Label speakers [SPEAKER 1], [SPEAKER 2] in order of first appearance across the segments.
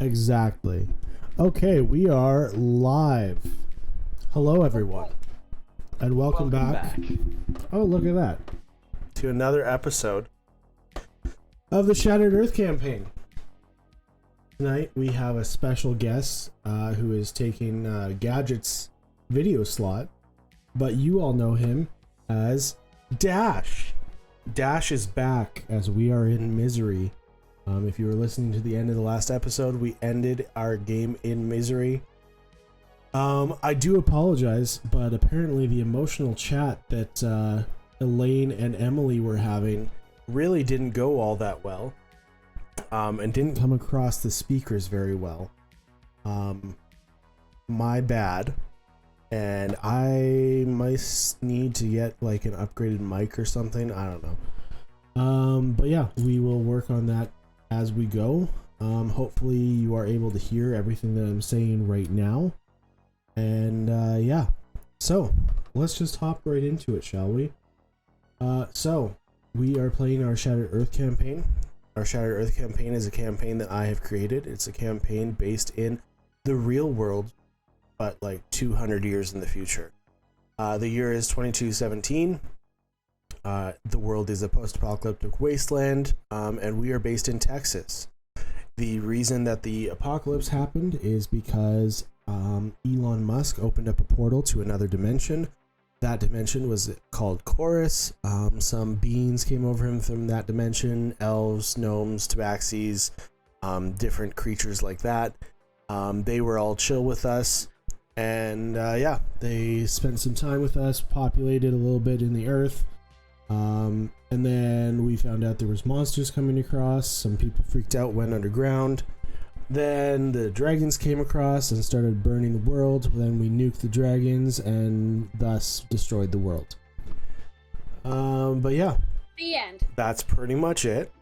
[SPEAKER 1] Exactly. Okay, we are live. Hello, everyone, and welcome back. Oh, look at that. To another episode of the Shattered Earth campaign. Tonight, we have a special guest who is taking Gadget's video slot, but you all know him as Dash. Dash is back as we are in misery. If you were listening to the end of the last episode, we ended our game in misery. I do apologize, but apparently the emotional chat that Elaine and Emily were having really didn't go all that well, and didn't come across the speakers very well. My bad. And I might need to get like an upgraded mic or something. I don't know. But yeah, we will work on that as we go. Hopefully you are able to hear everything that I'm saying right now. And yeah, so let's just hop right into it, shall we? So we are playing our Shattered Earth campaign. Our Shattered Earth campaign is a campaign that I have created. It's a campaign based in the real world, but like 200 years in the future. The year is 2217. The world is a post-apocalyptic wasteland, and we are based in Texas. The reason that the apocalypse happened is because Elon Musk opened up a portal to another dimension. That dimension was called Chorus. Some beings came over him from that dimension, elves, gnomes, tabaxis, different creatures like that. They were all chill with us, and yeah, they spent some time with us, populated a little bit in the earth. And then we found out there was monsters coming across. Some people freaked out, went underground. Then the dragons came across and started burning the world. Then we nuked the dragons and thus destroyed the world. But yeah,
[SPEAKER 2] the end.
[SPEAKER 1] That's pretty much it.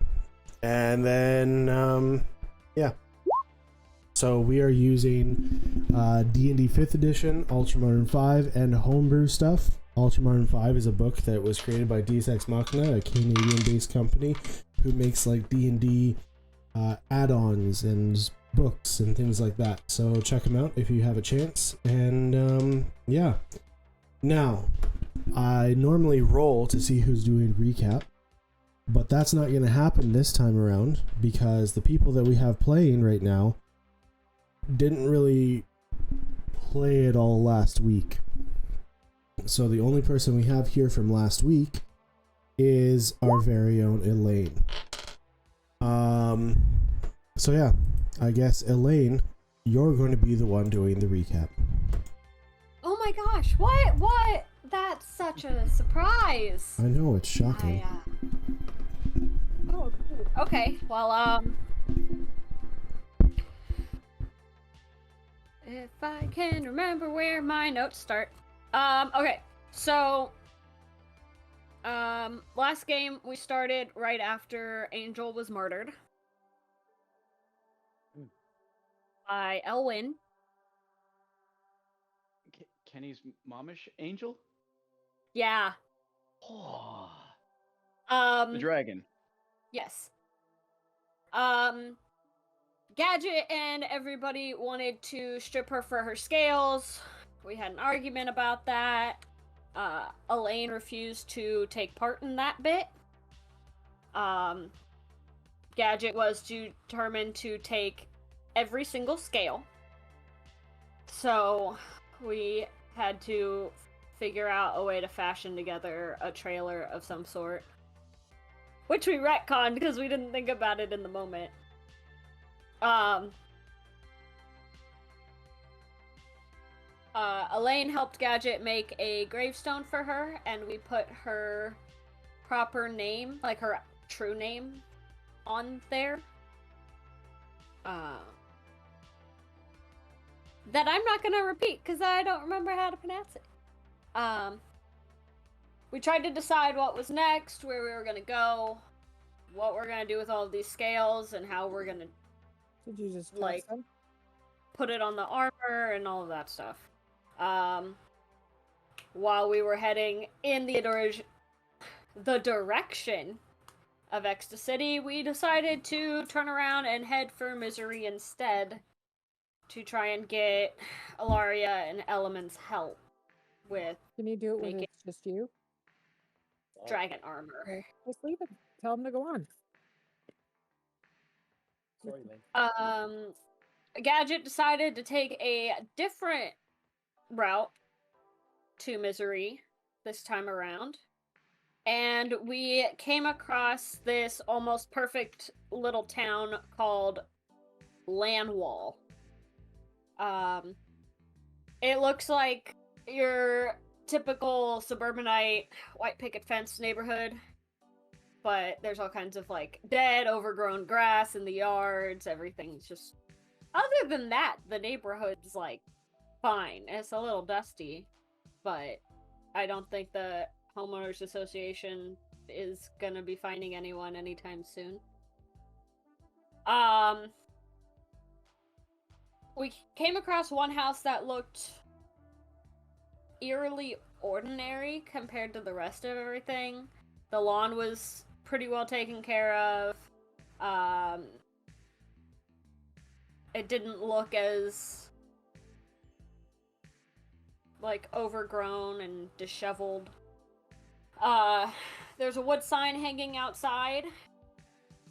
[SPEAKER 1] And then yeah. So we are using D&D 5th edition, Ultramodern 5, and homebrew stuff. Ultramodern 5 is a book that was created by Deus Ex Machina, a Canadian-based company who makes like D&D add-ons and books and things like that. So check them out if you have a chance. And yeah. Now, I normally roll to see who's doing recap, but that's not going to happen this time around because the people that we have playing right now didn't really play it all last week. So the only person we have here from last week is our very own Elaine. So yeah, I guess Elaine, you're going to be the one doing the recap.
[SPEAKER 2] Oh my gosh, what? That's such a surprise.
[SPEAKER 1] I know, it's shocking.
[SPEAKER 2] Oh, okay, well, if I can remember where my notes start. Okay, so, last game we started right after Angel was murdered by Elwyn.
[SPEAKER 3] Kenny's momish Angel?
[SPEAKER 2] Yeah.
[SPEAKER 3] Oh.
[SPEAKER 2] The
[SPEAKER 3] dragon.
[SPEAKER 2] Yes. Gadget and everybody wanted to strip her for her scales. We had an argument about that. Elaine refused to take part in that bit. Gadget was determined to take every single scale. So we had to figure out a way to fashion together a trailer of some sort. Which we retconned because we didn't think about it in the moment. Elaine helped Gadget make a gravestone for her, and we put her proper name, like her true name, on there. That I'm not gonna repeat, because I don't remember how to pronounce it. We tried to decide what was next, where we were gonna go, what we're gonna do with all of these scales, and how we're gonna
[SPEAKER 4] Did you just
[SPEAKER 2] like put it on the armor and all of that stuff. While we were heading in the direction of Ecstasy, we decided to turn around and head for Misery instead to try and get Ilaria and Element's help with
[SPEAKER 4] Can you do it when
[SPEAKER 2] making
[SPEAKER 4] it's just you?
[SPEAKER 2] dragon armor.
[SPEAKER 4] Or just leave it. Tell them to go on.
[SPEAKER 5] Sorry, man.
[SPEAKER 2] Gadget decided to take a different route to Misery this time around. And we came across this almost perfect little town called Landwall. It looks like your typical suburbanite white picket fence neighborhood, but there's all kinds of like dead, overgrown grass in the yards. Everything's just. Other than that, the neighborhood's like fine. It's a little dusty, but I don't think the homeowners association is gonna be finding anyone anytime soon. We came across one house that looked eerily ordinary compared to the rest of everything. The lawn was pretty well taken care of. It didn't look as like overgrown and disheveled. There's a wood sign hanging outside,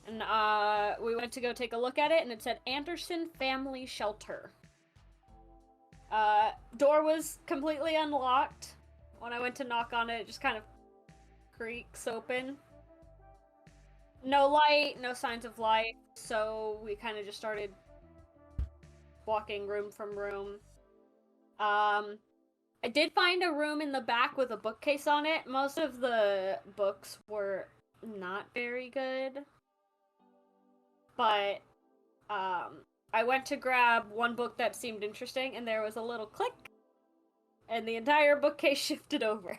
[SPEAKER 2] and we went to go take a look at it, and it said Anderson Family Shelter. Door was completely unlocked. When I went to knock on it, it just kind of creaks open. No light, no signs of life, so we kind of just started walking room from room. I did find a room in the back with a bookcase on it. Most of the books were not very good. But, I went to grab one book that seemed interesting, and there was a little click, and the entire bookcase shifted over.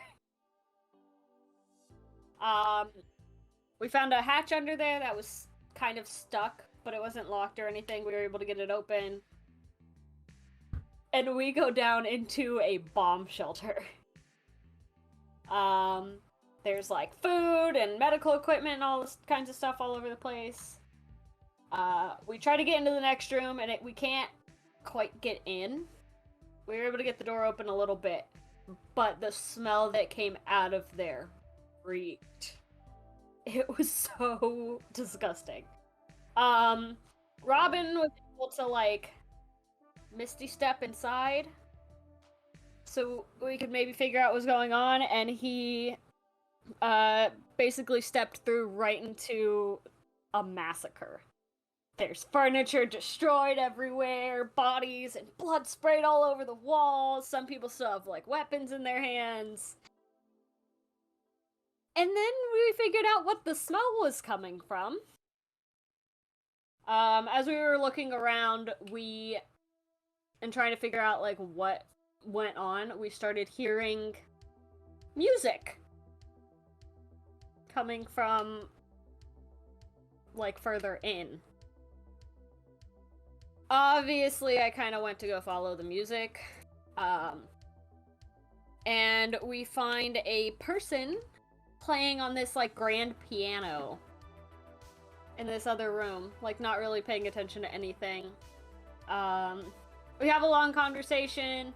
[SPEAKER 2] We found a hatch under there that was kind of stuck, but it wasn't locked or anything. We were able to get it open. And we go down into a bomb shelter. There's like food and medical equipment and all this kinds of stuff all over the place. We try to get into the next room and we can't quite get in. We were able to get the door open a little bit, but the smell that came out of there reeked. It was so disgusting. Robin was able to like misty step inside so we could maybe figure out what's going on, and he basically stepped through right into a massacre. There's furniture destroyed everywhere, bodies and blood sprayed all over the walls. Some people still have like weapons in their hands. And then we figured out what the smell was coming from. As we were looking around, and trying to figure out like what went on, we started hearing music coming from like further in. Obviously, I kind of went to go follow the music, and we find a person playing on this like grand piano in this other room, like not really paying attention to anything. We have a long conversation.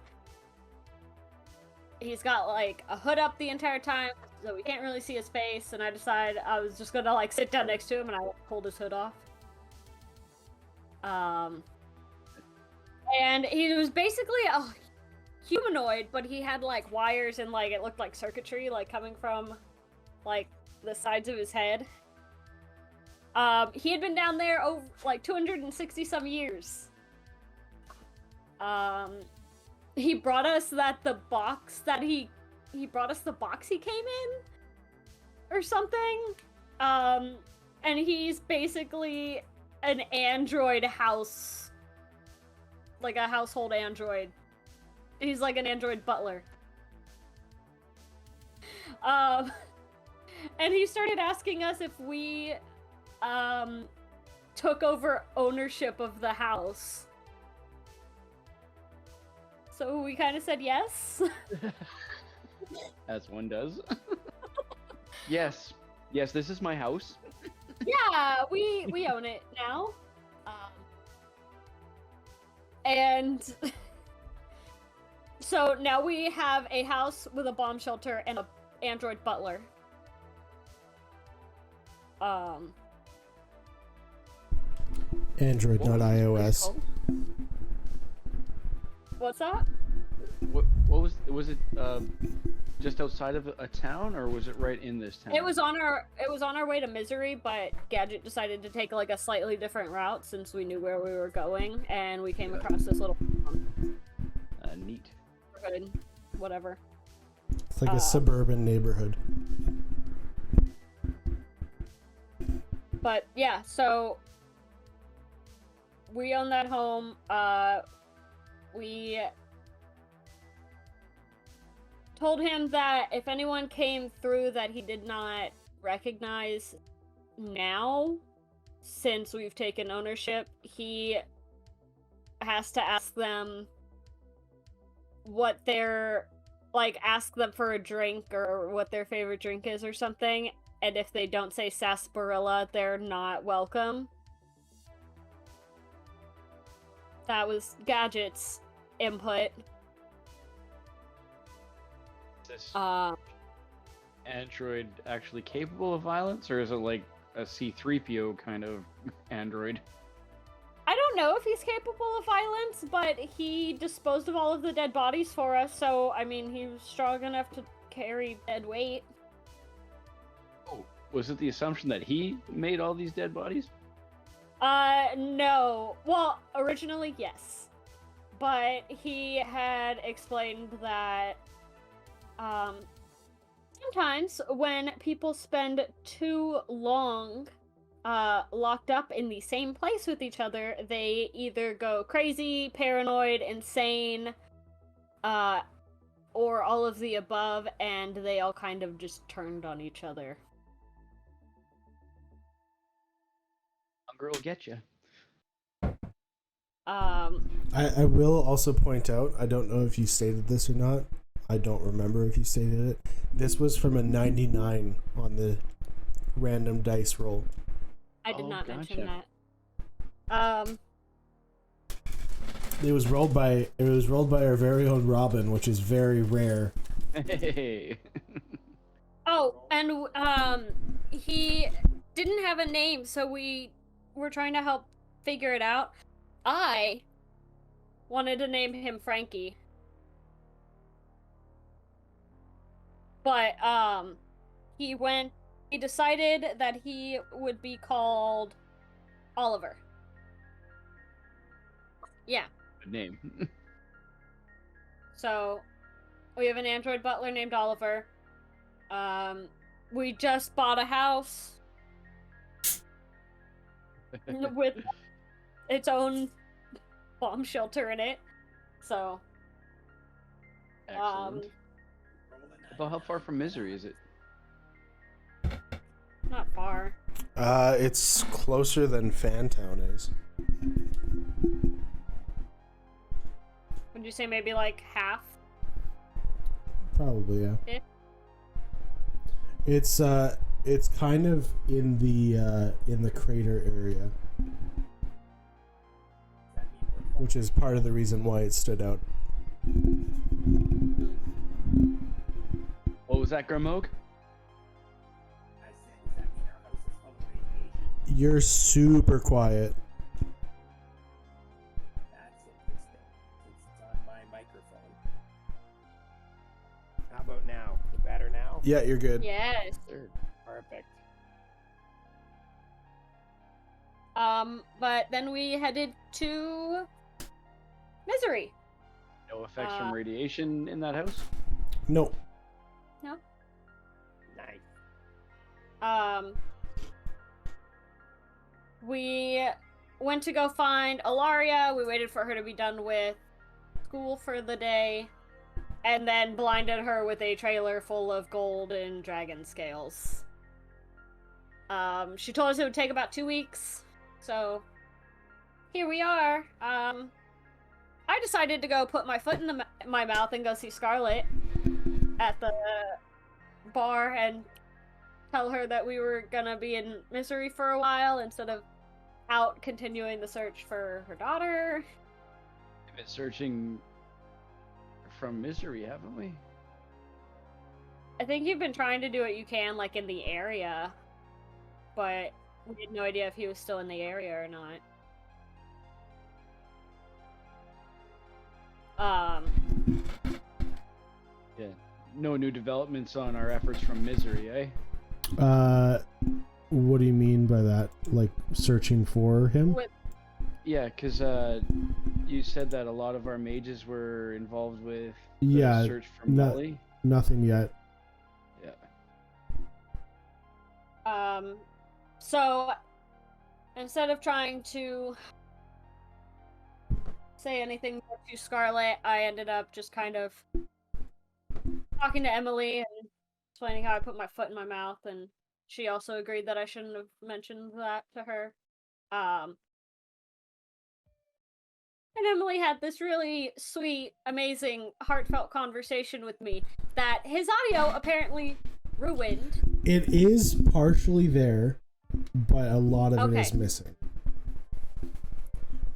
[SPEAKER 2] He's got like a hood up the entire time, so we can't really see his face, and I decided I was just gonna like sit down next to him and I pulled his hood off. And he was basically a humanoid, but he had like wires and like it looked like circuitry like coming from like the sides of his head. He had been down there over like 260 some years. He brought us the box he came in or something. And he's basically an android house, like a household android. He's like an android butler. And he started asking us if we took over ownership of the house. So we kind of said yes.
[SPEAKER 3] As one does. Yes, this is my house.
[SPEAKER 2] Yeah, we own it now. And so now we have a house with a bomb shelter and a android butler.
[SPEAKER 1] Android,
[SPEAKER 3] What
[SPEAKER 1] not
[SPEAKER 3] was this place
[SPEAKER 1] iOS.
[SPEAKER 3] called?
[SPEAKER 2] What's that?
[SPEAKER 3] What was it just outside of a town, or was it right in this town?
[SPEAKER 2] It was on our way to Misery, but Gadget decided to take like a slightly different route since we knew where we were going, and we came across this little
[SPEAKER 3] Neat.
[SPEAKER 2] neighborhood, whatever.
[SPEAKER 1] It's like a suburban neighborhood.
[SPEAKER 2] But yeah, so we own that home. We told him that if anyone came through that he did not recognize now, since we've taken ownership, he has to ask them what their, like, ask them for a drink or what their favorite drink is or something, and if they don't say sarsaparilla, they're not welcome. That was Gadget's input.
[SPEAKER 3] Is this
[SPEAKER 2] Uh,
[SPEAKER 3] android actually capable of violence, or is it like a C-3PO kind of android?
[SPEAKER 2] I don't know if he's capable of violence, but he disposed of all of the dead bodies for us, so, I mean, he was strong enough to carry dead weight.
[SPEAKER 3] Oh, was it the assumption that he made all these dead bodies?
[SPEAKER 2] No. Well, originally, yes. But he had explained that, sometimes when people spend too long locked up in the same place with each other, they either go crazy, paranoid, insane, or all of the above, and they all kind of just turned on each other.
[SPEAKER 3] Hunger will get you.
[SPEAKER 1] I will also point out, I don't know if you stated this or not. I don't remember if you stated it. This was from a 99 on the random dice roll.
[SPEAKER 2] I did not mention
[SPEAKER 3] gotcha.
[SPEAKER 2] that.
[SPEAKER 1] It was rolled by our very own Robin, which is very rare.
[SPEAKER 3] Hey.
[SPEAKER 2] Oh, and he didn't have a name, so we were trying to help figure it out. I wanted to name him Frankie. But he decided that he would be called Oliver. Yeah.
[SPEAKER 3] Good name.
[SPEAKER 2] So we have an android butler named Oliver. We just bought a house with its own bomb shelter in it. So
[SPEAKER 3] Excellent. Well, how far from Misery is it?
[SPEAKER 2] not far.
[SPEAKER 1] It's closer than Fantown is.
[SPEAKER 2] Would you say maybe like half?
[SPEAKER 1] Probably, yeah.
[SPEAKER 2] Eh?
[SPEAKER 1] It's kind of in the crater area, which is part of the reason why it stood out.
[SPEAKER 3] What was that, Grimog?
[SPEAKER 1] You're super quiet.
[SPEAKER 5] That's interesting. It's on my microphone. How about now? Is it better now?
[SPEAKER 1] Yeah, you're good.
[SPEAKER 2] Yes.
[SPEAKER 5] Perfect.
[SPEAKER 2] But then we headed to Misery.
[SPEAKER 3] No effects from radiation in that house?
[SPEAKER 1] No.
[SPEAKER 2] No?
[SPEAKER 5] Nice.
[SPEAKER 2] We went to go find Ilaria. We waited for her to be done with school for the day, and then blinded her with a trailer full of gold and dragon scales. She told us it would take about 2 weeks, so here we are. I decided to go put my foot in my mouth and go see Scarlet at the bar, and tell her that we were gonna be in misery for a while instead of out continuing the search for her daughter.
[SPEAKER 3] We've been searching from misery, haven't we?
[SPEAKER 2] I think you've been trying to do what you can, like, in the area, but we had no idea if he was still in the area or not.
[SPEAKER 3] Yeah. No new developments on our efforts from misery, eh?
[SPEAKER 1] What do you mean by that? Like searching for him?
[SPEAKER 3] Yeah, because you said that a lot of our mages were involved with the
[SPEAKER 1] Yeah,
[SPEAKER 3] search for Molly.
[SPEAKER 1] Nothing yet.
[SPEAKER 3] Yeah.
[SPEAKER 2] So instead of trying to say anything more to Scarlet, I ended up just kind of talking to Emily and explaining how I put my foot in my mouth, and she also agreed that I shouldn't have mentioned that to her. And Emily had this really sweet, amazing, heartfelt conversation with me that his audio apparently ruined.
[SPEAKER 1] It is partially there, but a lot of it is missing.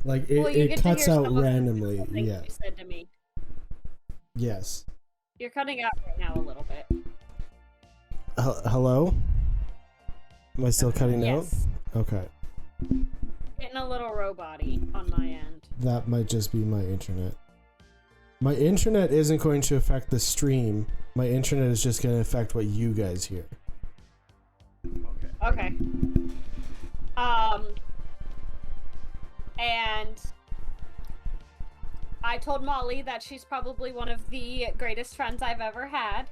[SPEAKER 1] Like it cuts out randomly. Yeah.
[SPEAKER 2] You said to me.
[SPEAKER 1] Yes.
[SPEAKER 2] You're cutting out right now a little bit.
[SPEAKER 1] Hello? Am I still cutting
[SPEAKER 2] Yes.
[SPEAKER 1] out? Okay.
[SPEAKER 2] Getting a little robot-y on my end.
[SPEAKER 1] That might just be my internet. My internet isn't going to affect the stream. My internet is just going to affect what you guys hear.
[SPEAKER 2] Okay. And I told Molly that she's probably one of the greatest friends I've ever had.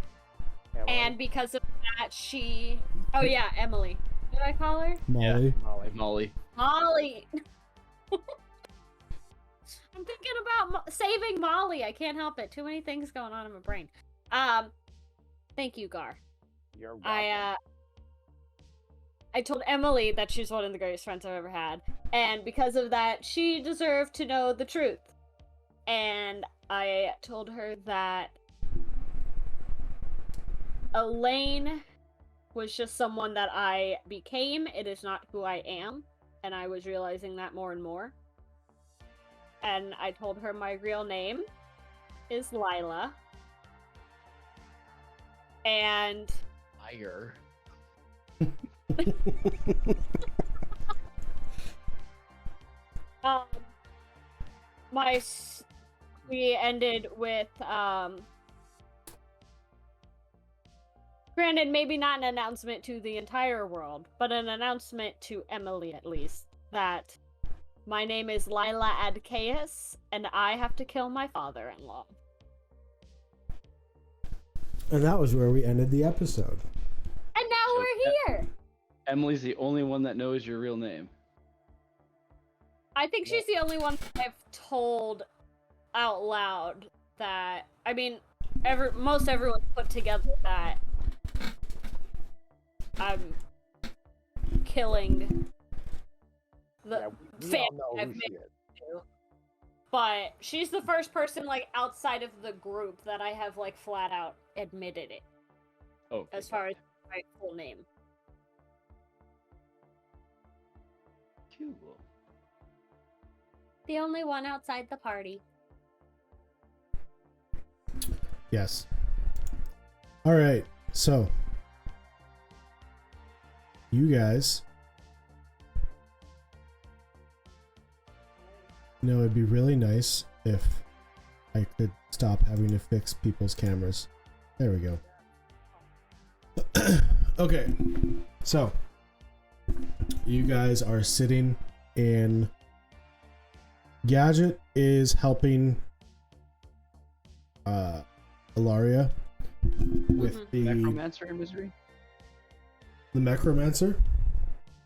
[SPEAKER 5] Emily.
[SPEAKER 2] And because of that, she... Oh yeah, Emily. What did I call her?
[SPEAKER 1] Molly?
[SPEAKER 3] Yeah, Molly.
[SPEAKER 2] Molly! I'm thinking about saving Molly. I can't help it. Too many things going on in my brain. Thank you, Gar.
[SPEAKER 5] You're welcome.
[SPEAKER 2] I told Emily that she's one of the greatest friends I've ever had, and because of that, she deserved to know the truth. And I told her that Elaine was just someone that I became. It is not who I am, and I was realizing that more and more. And I told her my real name is Lila. And
[SPEAKER 3] Liar.
[SPEAKER 2] We ended with granted, maybe not an announcement to the entire world, but an announcement to Emily at least, that my name is Lila Adcaeus, and I have to kill my father-in-law.
[SPEAKER 1] And that was where we ended the episode.
[SPEAKER 2] And now we're here!
[SPEAKER 3] Emily's the only one that knows your real name.
[SPEAKER 2] I think she's the only one I've told out loud that, I mean, most everyone's put together that I'm killing the
[SPEAKER 5] we
[SPEAKER 2] family
[SPEAKER 5] all know
[SPEAKER 2] I've
[SPEAKER 5] who
[SPEAKER 2] made
[SPEAKER 5] she is.
[SPEAKER 2] to. But she's the first person, like, outside of the group that I have, like, flat out admitted it.
[SPEAKER 3] Oh.
[SPEAKER 2] As far as my full name.
[SPEAKER 3] Cool.
[SPEAKER 2] The only one outside the party.
[SPEAKER 1] Yes. All right. So, you guys know it'd be really nice if I could stop having to fix people's cameras. There we go. Okay. So, you guys are sitting in... Gadget is helping Ilaria with the
[SPEAKER 3] Necromancer in misery?
[SPEAKER 1] The Necromancer?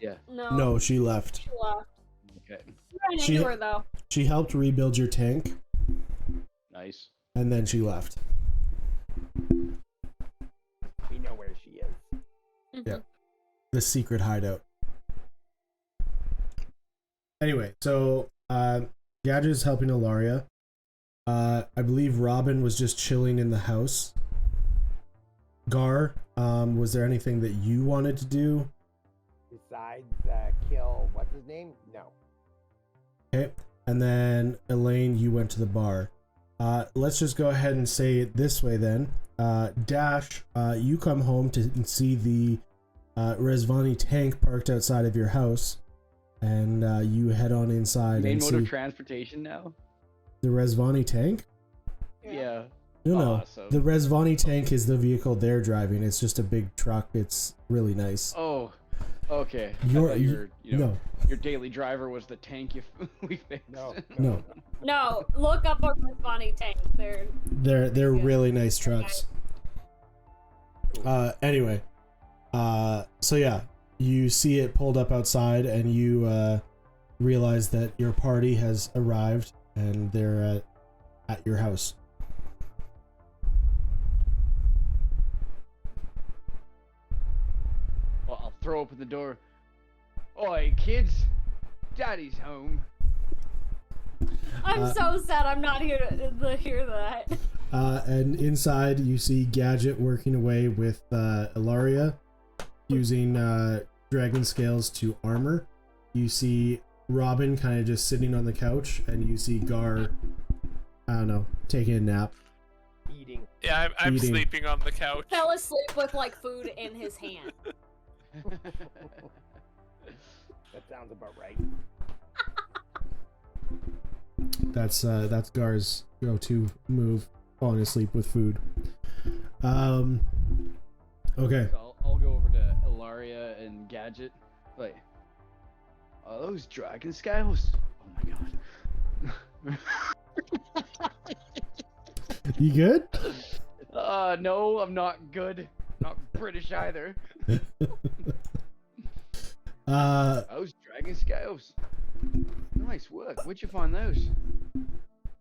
[SPEAKER 3] Yeah.
[SPEAKER 1] No, she left.
[SPEAKER 2] She left.
[SPEAKER 3] Okay.
[SPEAKER 2] Ran into her, though.
[SPEAKER 1] She helped rebuild your tank,
[SPEAKER 3] Nice.
[SPEAKER 1] and then she left.
[SPEAKER 5] We know where she is.
[SPEAKER 1] Yeah. The secret hideout. Anyway, so Gadget is helping Ilaria. I believe Robin was just chilling in the house. Gar Was there anything that you wanted to do?
[SPEAKER 5] Besides kill what's his name? No.
[SPEAKER 1] Okay. And then Elaine, you went to the bar. Let's just go ahead and say it this way then. Dash, you come home to see the Rezvani tank parked outside of your house, and you head on inside
[SPEAKER 3] Main
[SPEAKER 1] and
[SPEAKER 3] mode
[SPEAKER 1] see
[SPEAKER 3] of transportation now?
[SPEAKER 1] the Rezvani tank.
[SPEAKER 3] Yeah.
[SPEAKER 1] No,
[SPEAKER 3] Awesome.
[SPEAKER 1] the Rezvani tank is the vehicle they're driving. It's just a big truck. It's really nice.
[SPEAKER 3] Oh, okay.
[SPEAKER 1] Your
[SPEAKER 3] Your daily driver was the tank we fixed.
[SPEAKER 1] No.
[SPEAKER 2] No, look up a Bonnie tank. They're
[SPEAKER 1] They're
[SPEAKER 2] Yeah.
[SPEAKER 1] really nice trucks. Anyway, so yeah, you see it pulled up outside, and you realize that your party has arrived, and they're at your house.
[SPEAKER 3] Well, I'll throw open the door. Oi, kids! Daddy's home.
[SPEAKER 2] I'm so sad I'm not here to hear that.
[SPEAKER 1] And inside, you see Gadget working away with Ilaria, using dragon scales to armor. You see Robin kind of just sitting on the couch, and you see Gar, I don't know, taking a nap.
[SPEAKER 5] Eating.
[SPEAKER 6] Yeah, I'm
[SPEAKER 1] Eating.
[SPEAKER 6] sleeping on the couch.
[SPEAKER 2] Fell asleep with like food in his hand.
[SPEAKER 5] That sounds about right.
[SPEAKER 1] That's Gar's go-to move, falling asleep with food. Okay.
[SPEAKER 3] So I'll go over to Ilaria and Gadget. Like, are those dragon scales? Oh my god.
[SPEAKER 1] You good?
[SPEAKER 3] No, I'm not good. Not British either. Those dragon scales. Nice work. Where'd you find those?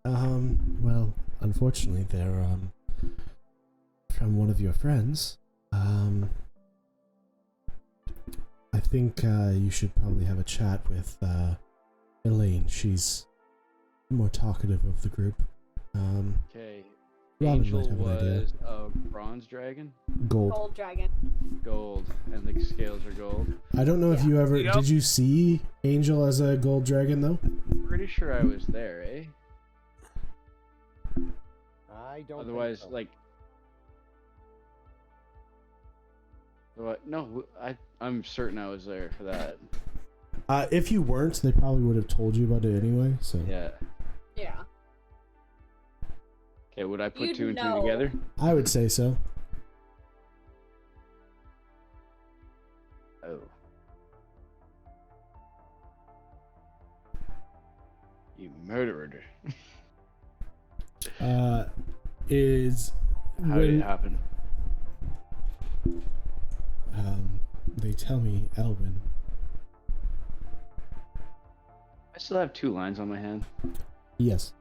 [SPEAKER 1] Well, unfortunately, they're from one of your friends. I think you should probably have a chat with Elaine. She's more talkative of the group.
[SPEAKER 3] Okay.
[SPEAKER 1] Robin
[SPEAKER 3] Angel
[SPEAKER 1] might have an idea.
[SPEAKER 3] was a bronze dragon.
[SPEAKER 1] Gold.
[SPEAKER 2] Gold dragon.
[SPEAKER 3] Gold. And the scales are gold.
[SPEAKER 1] I don't know if you ever
[SPEAKER 6] Yep.
[SPEAKER 1] did. You see Angel as a gold dragon though?
[SPEAKER 3] Pretty sure I was there, eh?
[SPEAKER 5] I don't.
[SPEAKER 3] Otherwise,
[SPEAKER 5] think so.
[SPEAKER 3] like. What? No, I'm certain I was there for that.
[SPEAKER 1] If you weren't, they probably would have told you about it anyway. So
[SPEAKER 3] Yeah.
[SPEAKER 2] Yeah.
[SPEAKER 3] Okay, would I put
[SPEAKER 2] You'd
[SPEAKER 3] two and two
[SPEAKER 2] know.
[SPEAKER 3] together?
[SPEAKER 1] I would say so.
[SPEAKER 3] Oh. You murdered her.
[SPEAKER 1] Is
[SPEAKER 3] How did it happen?
[SPEAKER 1] they tell me Elwin.
[SPEAKER 3] I still have 2 lines on my hand.
[SPEAKER 1] Yes.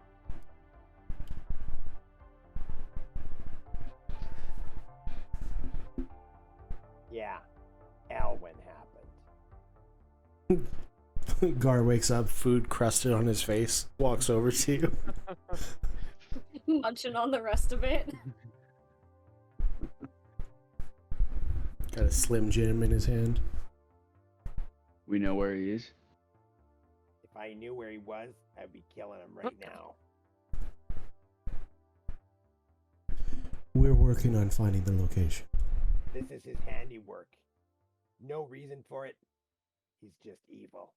[SPEAKER 5] Yeah, Alwyn happened.
[SPEAKER 1] Gar wakes up, food crusted on his face, walks over to you.
[SPEAKER 2] Munching on the rest of it.
[SPEAKER 1] Got a Slim Jim in his hand.
[SPEAKER 3] We know where he is.
[SPEAKER 5] If I knew where he was, I'd be killing him right now.
[SPEAKER 1] We're working on finding the location.
[SPEAKER 5] This is his handiwork. No reason for it. He's just evil.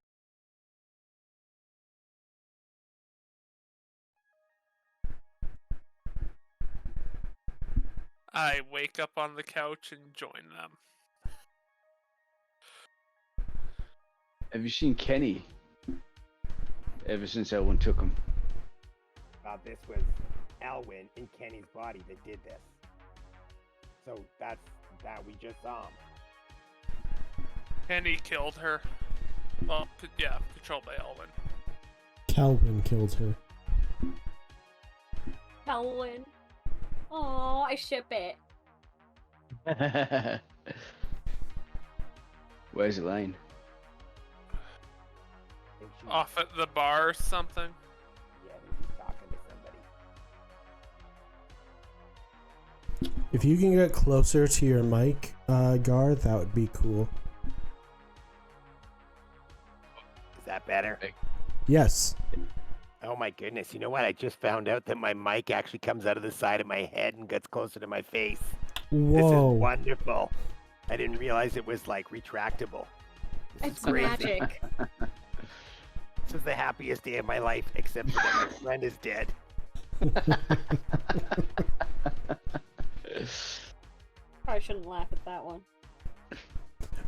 [SPEAKER 6] I wake up on the couch and join them.
[SPEAKER 3] Have you seen Kenny? Ever since Elwin took him.
[SPEAKER 5] This was Alwyn in Kenny's body that did this. So that's that we just saw him.
[SPEAKER 6] Kenny killed her. Well, yeah, controlled by Elwin.
[SPEAKER 1] Calvin killed her.
[SPEAKER 2] Helen. Oh, I ship it.
[SPEAKER 3] Where's Elaine?
[SPEAKER 5] I think she,
[SPEAKER 6] Off at the bar or something.
[SPEAKER 5] yeah, I think he's talking to somebody.
[SPEAKER 1] If you can get closer to your mic, Gar, that would be cool.
[SPEAKER 5] Is that better?
[SPEAKER 1] Yes.
[SPEAKER 5] Oh my goodness! You know what? I just found out that my mic actually comes out of the side of my head and gets closer to my face. This is
[SPEAKER 1] Whoa.
[SPEAKER 5] wonderful. I didn't realize it was like retractable. This is
[SPEAKER 2] It's
[SPEAKER 5] crazy.
[SPEAKER 2] magic.
[SPEAKER 5] This is the happiest day of my life, except for that my friend is dead.
[SPEAKER 2] Probably shouldn't laugh at that one.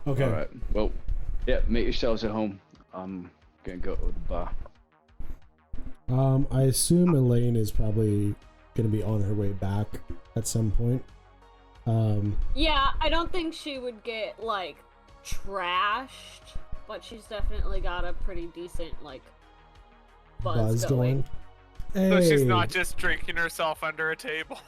[SPEAKER 1] Okay.
[SPEAKER 3] All right. Well, yeah. Make yourselves at home. I'm gonna go to the bar.
[SPEAKER 1] I assume Elaine is probably gonna be on her way back at some point.
[SPEAKER 2] Yeah, I don't think she would get like trashed, but she's definitely got a pretty decent like buzz going.
[SPEAKER 6] So she's
[SPEAKER 1] Hey.
[SPEAKER 6] not just drinking herself under a table.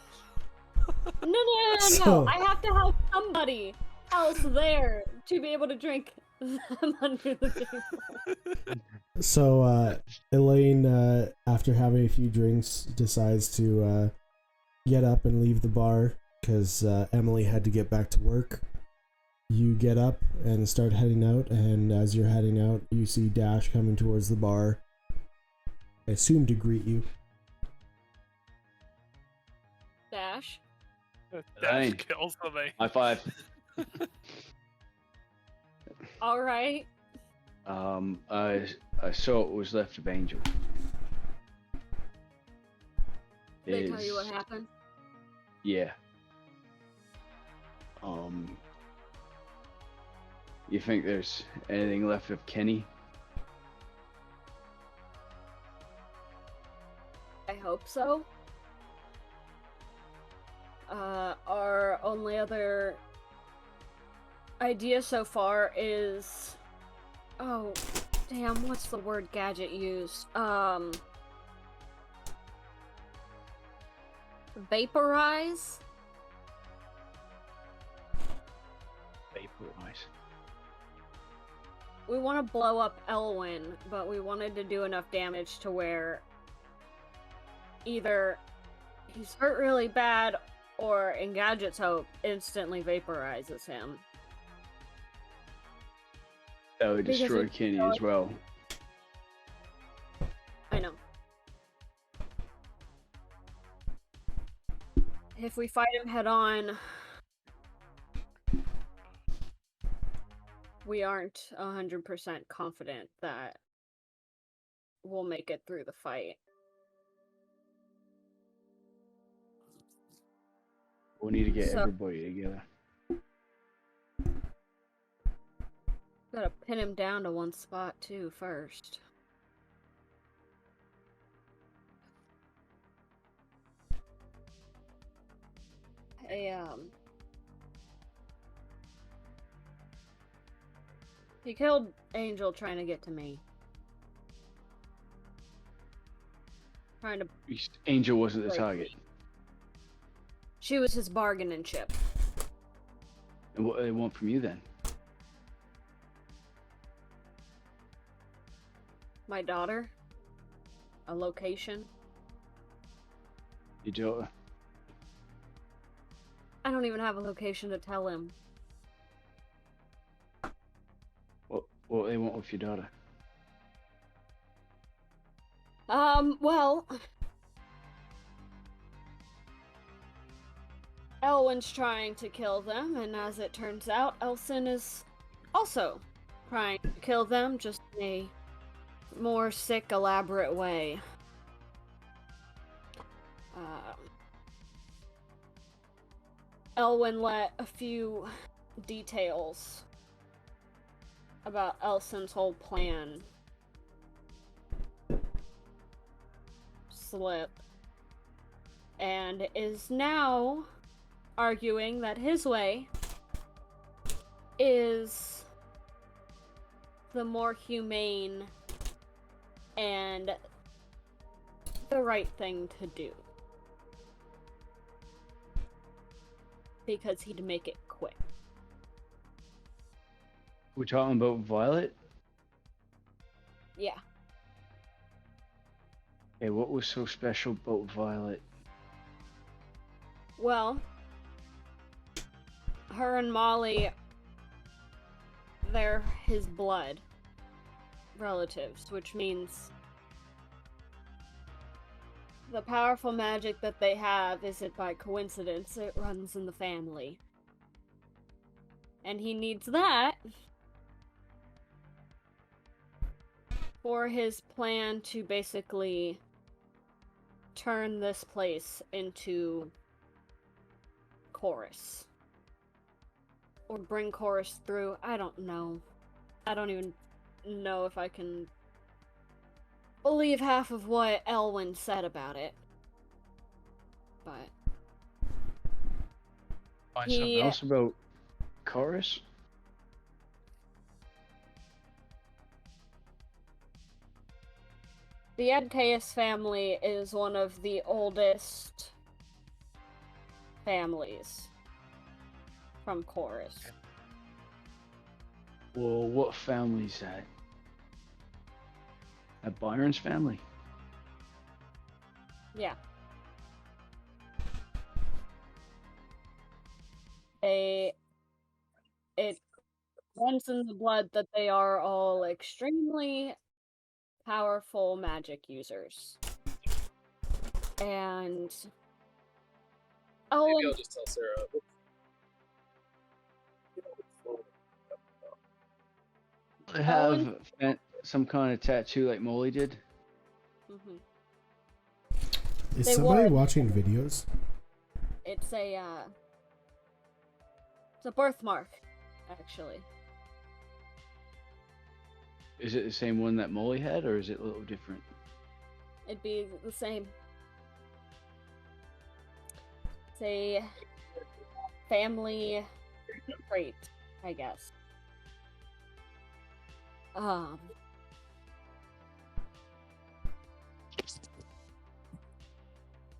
[SPEAKER 2] No.
[SPEAKER 1] So-
[SPEAKER 2] I have to have somebody else there to be able to drink them under the table.
[SPEAKER 1] So Elaine, after having a few drinks, decides to get up and leave the bar because Emily had to get back to work. You get up and start heading out, and as you're heading out, you see Dash coming towards the bar. I assume to greet you.
[SPEAKER 2] Dash.
[SPEAKER 6] Dash
[SPEAKER 3] Elaine.
[SPEAKER 6] kills the mate.
[SPEAKER 3] High five.
[SPEAKER 2] All right.
[SPEAKER 3] I saw what was left of Angel.
[SPEAKER 2] They tell you what
[SPEAKER 3] Is-
[SPEAKER 2] happened.
[SPEAKER 3] Yeah. You think there's anything left of Kenny?
[SPEAKER 2] I hope so. Our only other idea so far is... Oh, damn, what's the word Gadget used? Vaporize?
[SPEAKER 3] Vaporize.
[SPEAKER 2] We want to blow up Elwyn, but we wanted to do enough damage to where either he's hurt really bad or, in Gadget's hope, instantly vaporizes him.
[SPEAKER 3] That would
[SPEAKER 2] Because
[SPEAKER 3] destroy
[SPEAKER 2] it's
[SPEAKER 3] Kenny
[SPEAKER 2] so-
[SPEAKER 3] as well.
[SPEAKER 2] I know. If we fight him head on, we aren't 100% confident that we'll make it through the fight.
[SPEAKER 3] We need to get
[SPEAKER 2] So-
[SPEAKER 3] everybody together.
[SPEAKER 2] Gotta pin him down to one spot too first. He killed Angel trying to get to me. Trying to.
[SPEAKER 3] Angel wasn't the
[SPEAKER 2] Right.
[SPEAKER 3] target.
[SPEAKER 2] She was his bargaining chip.
[SPEAKER 3] And what do they want from you then?
[SPEAKER 2] My daughter. A location.
[SPEAKER 3] Your daughter?
[SPEAKER 2] I don't even have a location to tell him.
[SPEAKER 3] What do they want with your daughter?
[SPEAKER 2] Well, Elwyn's trying to kill them, and as it turns out, Elson is also trying to kill them, just in a more sick, elaborate way. Elwyn let a few details about Elson's whole plan slip, and is now arguing that his way is the more humane and the right thing to do. Because he'd make it quick.
[SPEAKER 3] We're talking about Violet?
[SPEAKER 2] Yeah.
[SPEAKER 3] Hey, what was so special about Violet?
[SPEAKER 2] Well, her and Molly, they're his blood relatives, which means the powerful magic that they have isn't by coincidence, it runs in the family. And he needs that for his plan to basically turn this place into Chorus. Or bring Chorus through. I don't know. I don't even know if I can believe half of what Elwyn said about it. But
[SPEAKER 3] Find something else about Chorus?
[SPEAKER 2] the Edcaeus family is one of the oldest families from Chorus.
[SPEAKER 3] Well, what family's that? That Byron's family?
[SPEAKER 2] Yeah. It runs in the blood that they are all extremely powerful magic users. And
[SPEAKER 7] Maybe I'll just tell Sarah.
[SPEAKER 3] They have some kind of tattoo like Molly did.
[SPEAKER 2] Mhm.
[SPEAKER 1] Is
[SPEAKER 2] They
[SPEAKER 1] somebody
[SPEAKER 2] would.
[SPEAKER 1] watching videos?
[SPEAKER 2] It's a birthmark, actually.
[SPEAKER 3] Is it the same one that Molly had, or is it a little different?
[SPEAKER 2] It'd be the same. It's a family trait, I guess.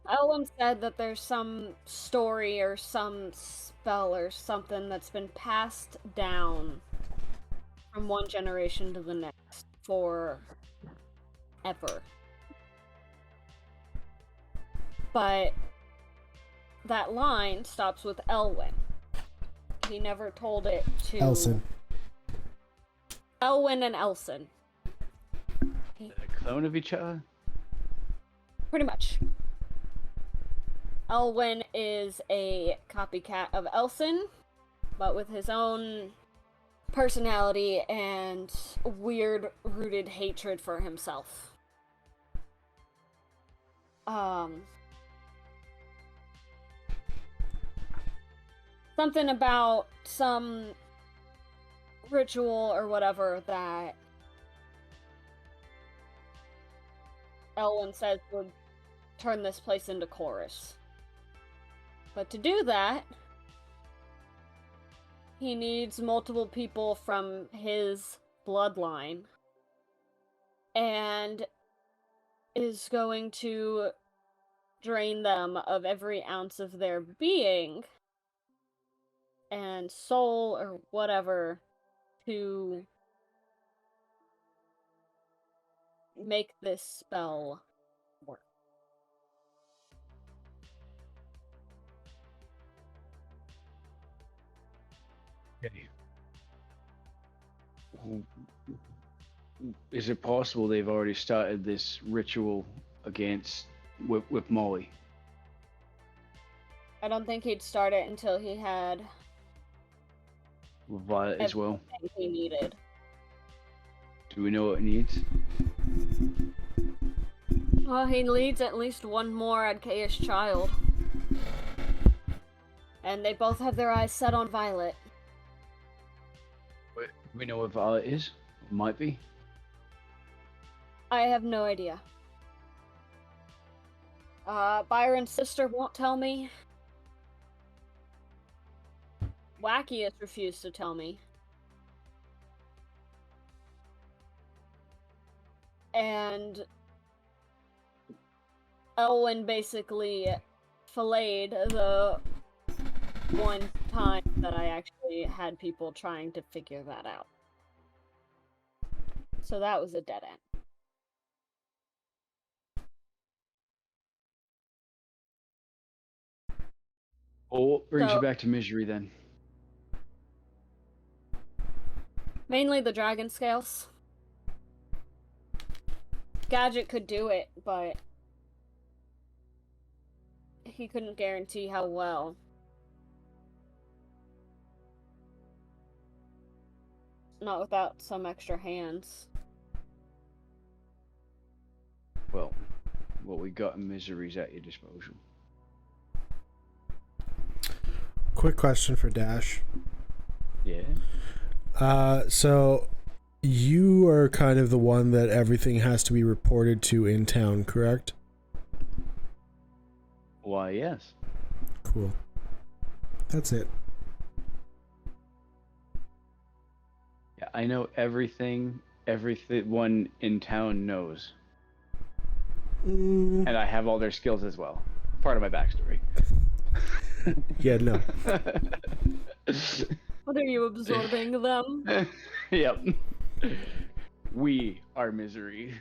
[SPEAKER 2] Ellen said that there's some story or some spell or something that's been passed down from one generation to the next for ever. But that line stops with Elwyn. He never told it to
[SPEAKER 1] Elson.
[SPEAKER 2] Elwyn and Elson.
[SPEAKER 3] A clone of each other?
[SPEAKER 2] Pretty much. Elwyn is a copycat of Elson, but with his own personality and weird-rooted hatred for himself. Something about some ritual or whatever that Elwyn says would turn this place into Chorus. But to do that, he needs multiple people from his bloodline and is going to drain them of every ounce of their being and soul or whatever to make this spell work.
[SPEAKER 3] Okay. Is it possible they've already started this ritual against with Molly?
[SPEAKER 2] I don't think he'd start it until he had
[SPEAKER 3] With Violet as well?
[SPEAKER 2] everything he needed.
[SPEAKER 3] Do we know what it needs?
[SPEAKER 2] Well, he needs at least one more Edcaeus child. And they both have their eyes set on Violet.
[SPEAKER 3] Wait, we know what Violet is? Might be.
[SPEAKER 2] I have no idea. Byron's sister won't tell me. Wacky has refused to tell me. And Elwyn basically filleted the one time that I actually had people trying to figure that out. So that was a dead end.
[SPEAKER 3] Oh, what brings
[SPEAKER 2] So-
[SPEAKER 3] you back to Misery then?
[SPEAKER 2] Mainly the dragon scales. Gadget could do it, but he couldn't guarantee how well. Not without some extra hands.
[SPEAKER 3] Well, what we got in misery's at your disposal.
[SPEAKER 1] Quick question for Dash.
[SPEAKER 3] Yeah.
[SPEAKER 1] So you are kind of the one that everything has to be reported to in town, correct?
[SPEAKER 3] Why, yes.
[SPEAKER 1] Cool. That's it.
[SPEAKER 3] Yeah, I know everything everyone in town knows. And I have all their skills as well. Part of my backstory.
[SPEAKER 1] Yeah, no.
[SPEAKER 2] What are you absorbing them?
[SPEAKER 3] Yep. We are misery.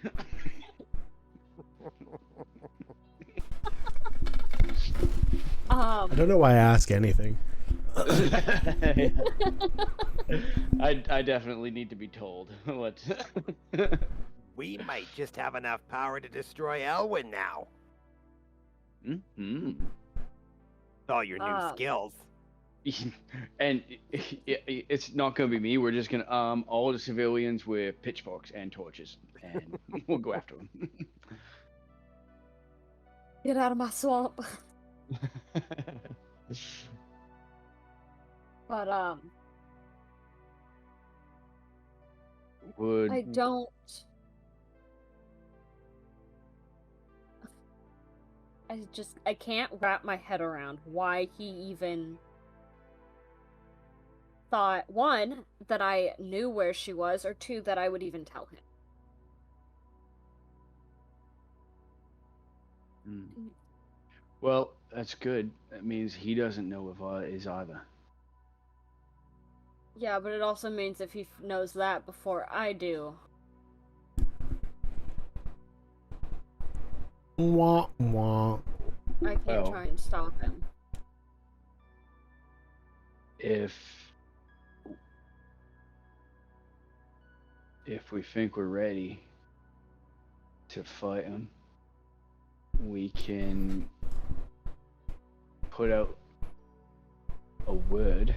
[SPEAKER 1] I don't know why I ask anything.
[SPEAKER 3] I definitely need to be told. What?
[SPEAKER 5] We might just have enough power to destroy Elwyn now.
[SPEAKER 3] Mm-hmm.
[SPEAKER 5] With all your new skills.
[SPEAKER 3] And it's not gonna be me. We're just gonna all the civilians with pitchforks and torches, and we'll go after them.
[SPEAKER 2] Get out of my swamp. But
[SPEAKER 3] Would
[SPEAKER 2] I don't. I can't wrap my head around why he even thought, one, that I knew where she was, or two, that I would even tell him.
[SPEAKER 3] Well, that's good. That means he doesn't know if is either.
[SPEAKER 2] Yeah, but it also means if he knows that before I do.
[SPEAKER 1] Wah, wah.
[SPEAKER 2] I can't try and stop him.
[SPEAKER 3] If we think we're ready to fight him, we can put out a word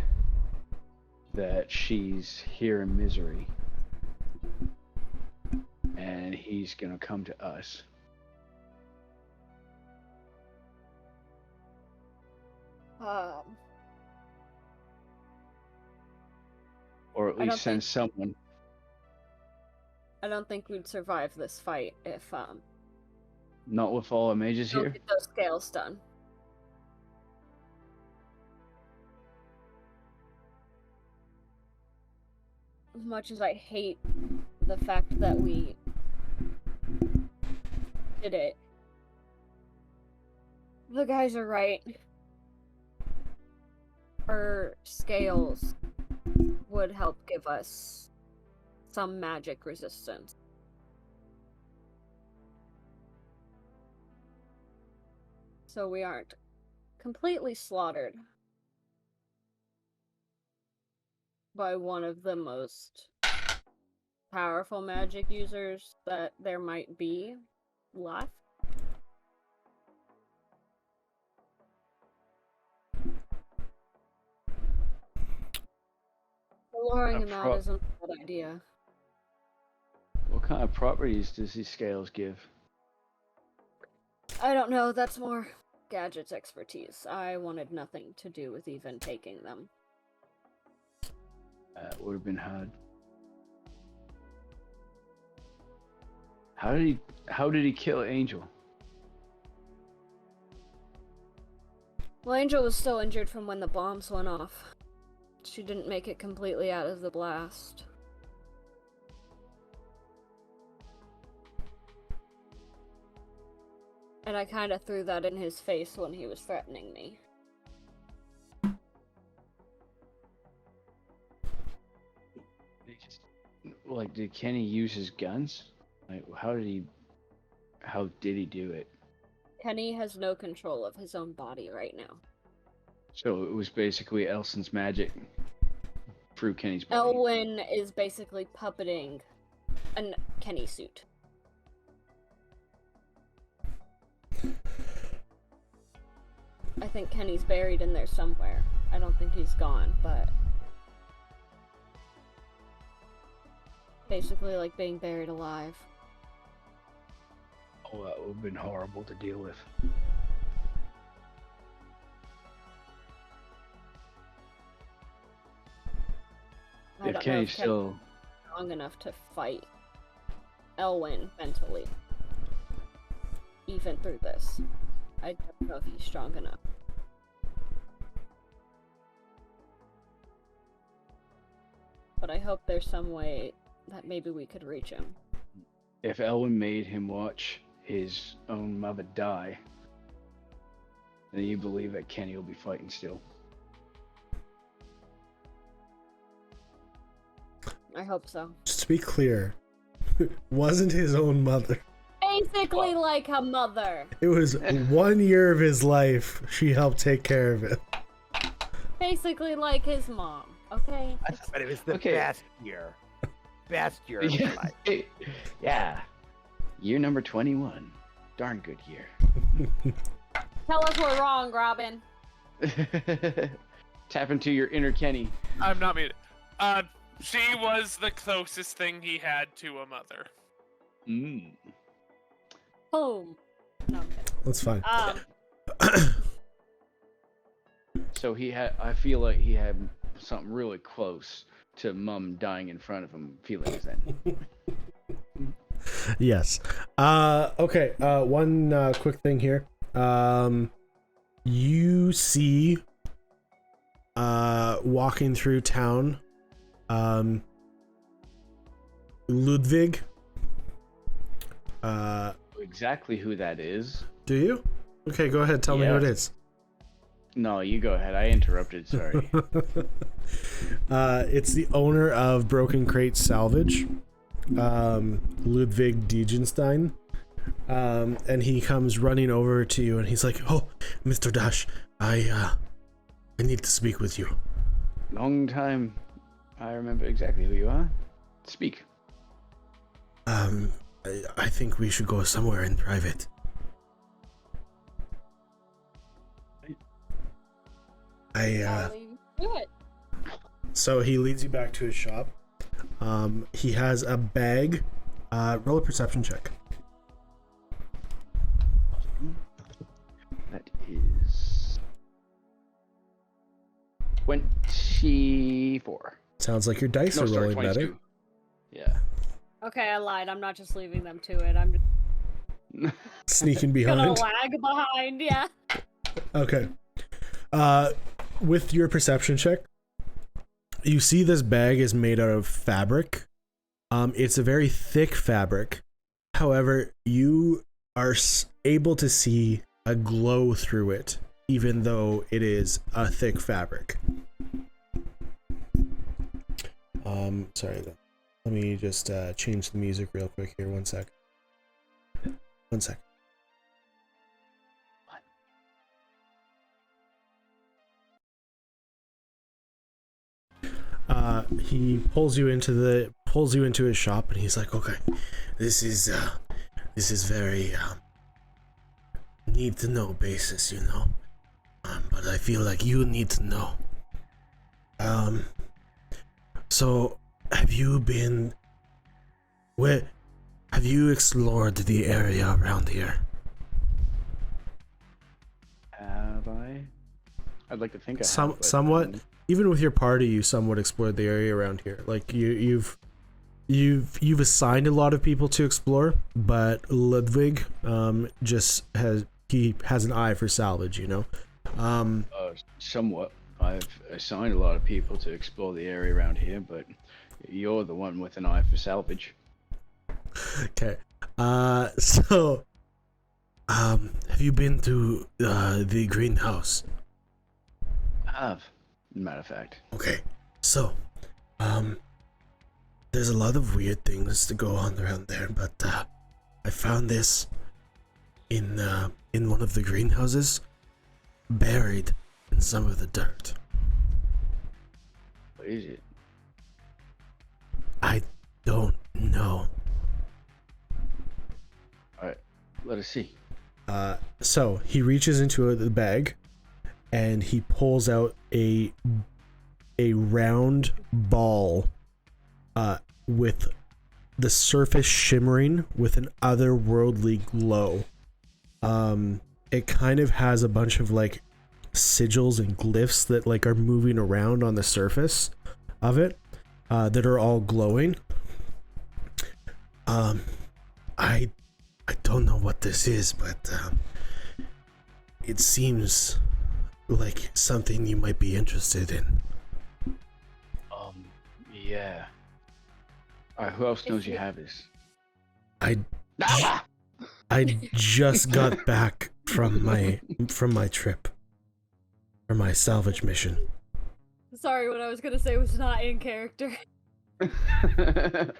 [SPEAKER 3] that she's here in misery, and he's gonna come to us. Or at least send someone.
[SPEAKER 2] I don't think we'd survive this fight if
[SPEAKER 3] Not with all our mages
[SPEAKER 2] don't
[SPEAKER 3] here.
[SPEAKER 2] get those scales done. As much as I hate the fact that we did it, the guys are right. Her scales would help give us some magic resistance. So we aren't completely slaughtered by one of the most powerful magic users that there might be left. Luring him out isn't a good idea.
[SPEAKER 3] What kind of properties does these scales give?
[SPEAKER 2] I don't know, that's more Gadget's expertise. I wanted nothing to do with even taking them.
[SPEAKER 3] That would have been hard. How did he kill Angel?
[SPEAKER 2] Well, Angel was still injured from when the bombs went off. She didn't make it completely out of the blast. And I kind of threw that in his face when he was threatening me.
[SPEAKER 3] Like, did Kenny use his guns? Like, how did he do it?
[SPEAKER 2] Kenny has no control of his own body right now.
[SPEAKER 3] So it was basically Elson's magic through Kenny's body.
[SPEAKER 2] Elwyn is basically puppeting a Kenny suit. I think Kenny's buried in there somewhere. I don't think he's gone, but basically like being buried alive.
[SPEAKER 3] Oh, that would have been horrible to deal with.
[SPEAKER 2] I
[SPEAKER 3] If
[SPEAKER 2] don't know
[SPEAKER 3] Kenny's
[SPEAKER 2] if Kenny's
[SPEAKER 3] still...
[SPEAKER 2] strong enough to fight Elwyn mentally, even through this. I don't know if he's strong enough. But I hope there's some way that maybe we could reach him.
[SPEAKER 3] If Elwyn made him watch his own mother die, then you believe that Kenny will be fighting still.
[SPEAKER 2] I hope so.
[SPEAKER 1] Just to be clear, it wasn't his own mother.
[SPEAKER 2] Basically like a mother.
[SPEAKER 1] It was 1 year of his life. She helped take care of it.
[SPEAKER 2] Basically like his mom, okay?
[SPEAKER 5] But it was the
[SPEAKER 3] Okay.
[SPEAKER 5] best year. Best year of his life.
[SPEAKER 3] Yeah. Year number 21. Darn good year.
[SPEAKER 2] Tell us we're wrong, Robin.
[SPEAKER 3] Tap into your inner Kenny.
[SPEAKER 6] I'm not muted. She was the closest thing he had to a mother.
[SPEAKER 3] Mm.
[SPEAKER 2] Boom. No, I'm kidding.
[SPEAKER 1] That's fine.
[SPEAKER 3] So he had. I feel like he had something really close to Mum dying in front of him. Feelings then.
[SPEAKER 1] Yes. Okay. One quick thing here. You see, walking through town, Ludwig.
[SPEAKER 3] Exactly who that is.
[SPEAKER 1] Do you? Okay, go ahead. Tell me who it
[SPEAKER 3] Yes.
[SPEAKER 1] is.
[SPEAKER 3] No, you go ahead. I interrupted. Sorry.
[SPEAKER 1] It's the owner of Broken Crate Salvage, Ludwig Diegenstein. And he comes running over to you and he's like, "Oh, Mr. Dash, I need to speak with you."
[SPEAKER 3] Long time. I remember exactly who you are. Speak.
[SPEAKER 1] I think we should go somewhere in private.
[SPEAKER 2] I'll leave you to it.
[SPEAKER 1] So he leads you back to his shop. He has a bag. Roll a perception check.
[SPEAKER 3] That is 24.
[SPEAKER 1] Sounds like your dice
[SPEAKER 3] No,
[SPEAKER 1] are
[SPEAKER 3] sorry,
[SPEAKER 1] rolling
[SPEAKER 3] 22.
[SPEAKER 1] better.
[SPEAKER 3] Yeah.
[SPEAKER 2] Okay, I lied. I'm not just leaving them to it. I'm just
[SPEAKER 1] Sneaking
[SPEAKER 2] gonna
[SPEAKER 1] behind.
[SPEAKER 2] lag behind, yeah.
[SPEAKER 1] Okay. With your perception check, you see this bag is made out of fabric. It's a very thick fabric. However, you are able to see a glow through it, even though it is a thick fabric. Sorry. Let me just change the music real quick here. 1 sec. 1 sec. He pulls you into his shop and he's like, "Okay, this is very need to know basis, you know. But I feel like you need to know. So have you explored the area around here?"
[SPEAKER 3] Have I? I'd like to think I have, but,
[SPEAKER 1] Somewhat. Even with your party, you somewhat explored the area around here. Like you've assigned a lot of people to explore, but Ludwig just has an eye for salvage, you know.
[SPEAKER 3] Somewhat. I've assigned a lot of people to explore the area around here, but you're the one with an eye for salvage.
[SPEAKER 1] Okay. So have you been to the greenhouse?
[SPEAKER 3] I have, matter of fact.
[SPEAKER 1] Okay. So there's a lot of weird things to go on around there, but I found this in one of the greenhouses, buried in some of the dirt.
[SPEAKER 3] What is it?
[SPEAKER 1] I don't know.
[SPEAKER 3] Alright, let us see.
[SPEAKER 1] So he reaches into the bag and he pulls out a round ball with the surface shimmering with an otherworldly glow. It kind of has a bunch of like sigils and glyphs that like are moving around on the surface of it that are all glowing. I don't know what this is, but it seems like something you might be interested in.
[SPEAKER 3] Yeah. Alright, who else knows you have this?
[SPEAKER 1] I just got back from my trip, from my salvage mission.
[SPEAKER 2] Sorry, what I was gonna say was not in character.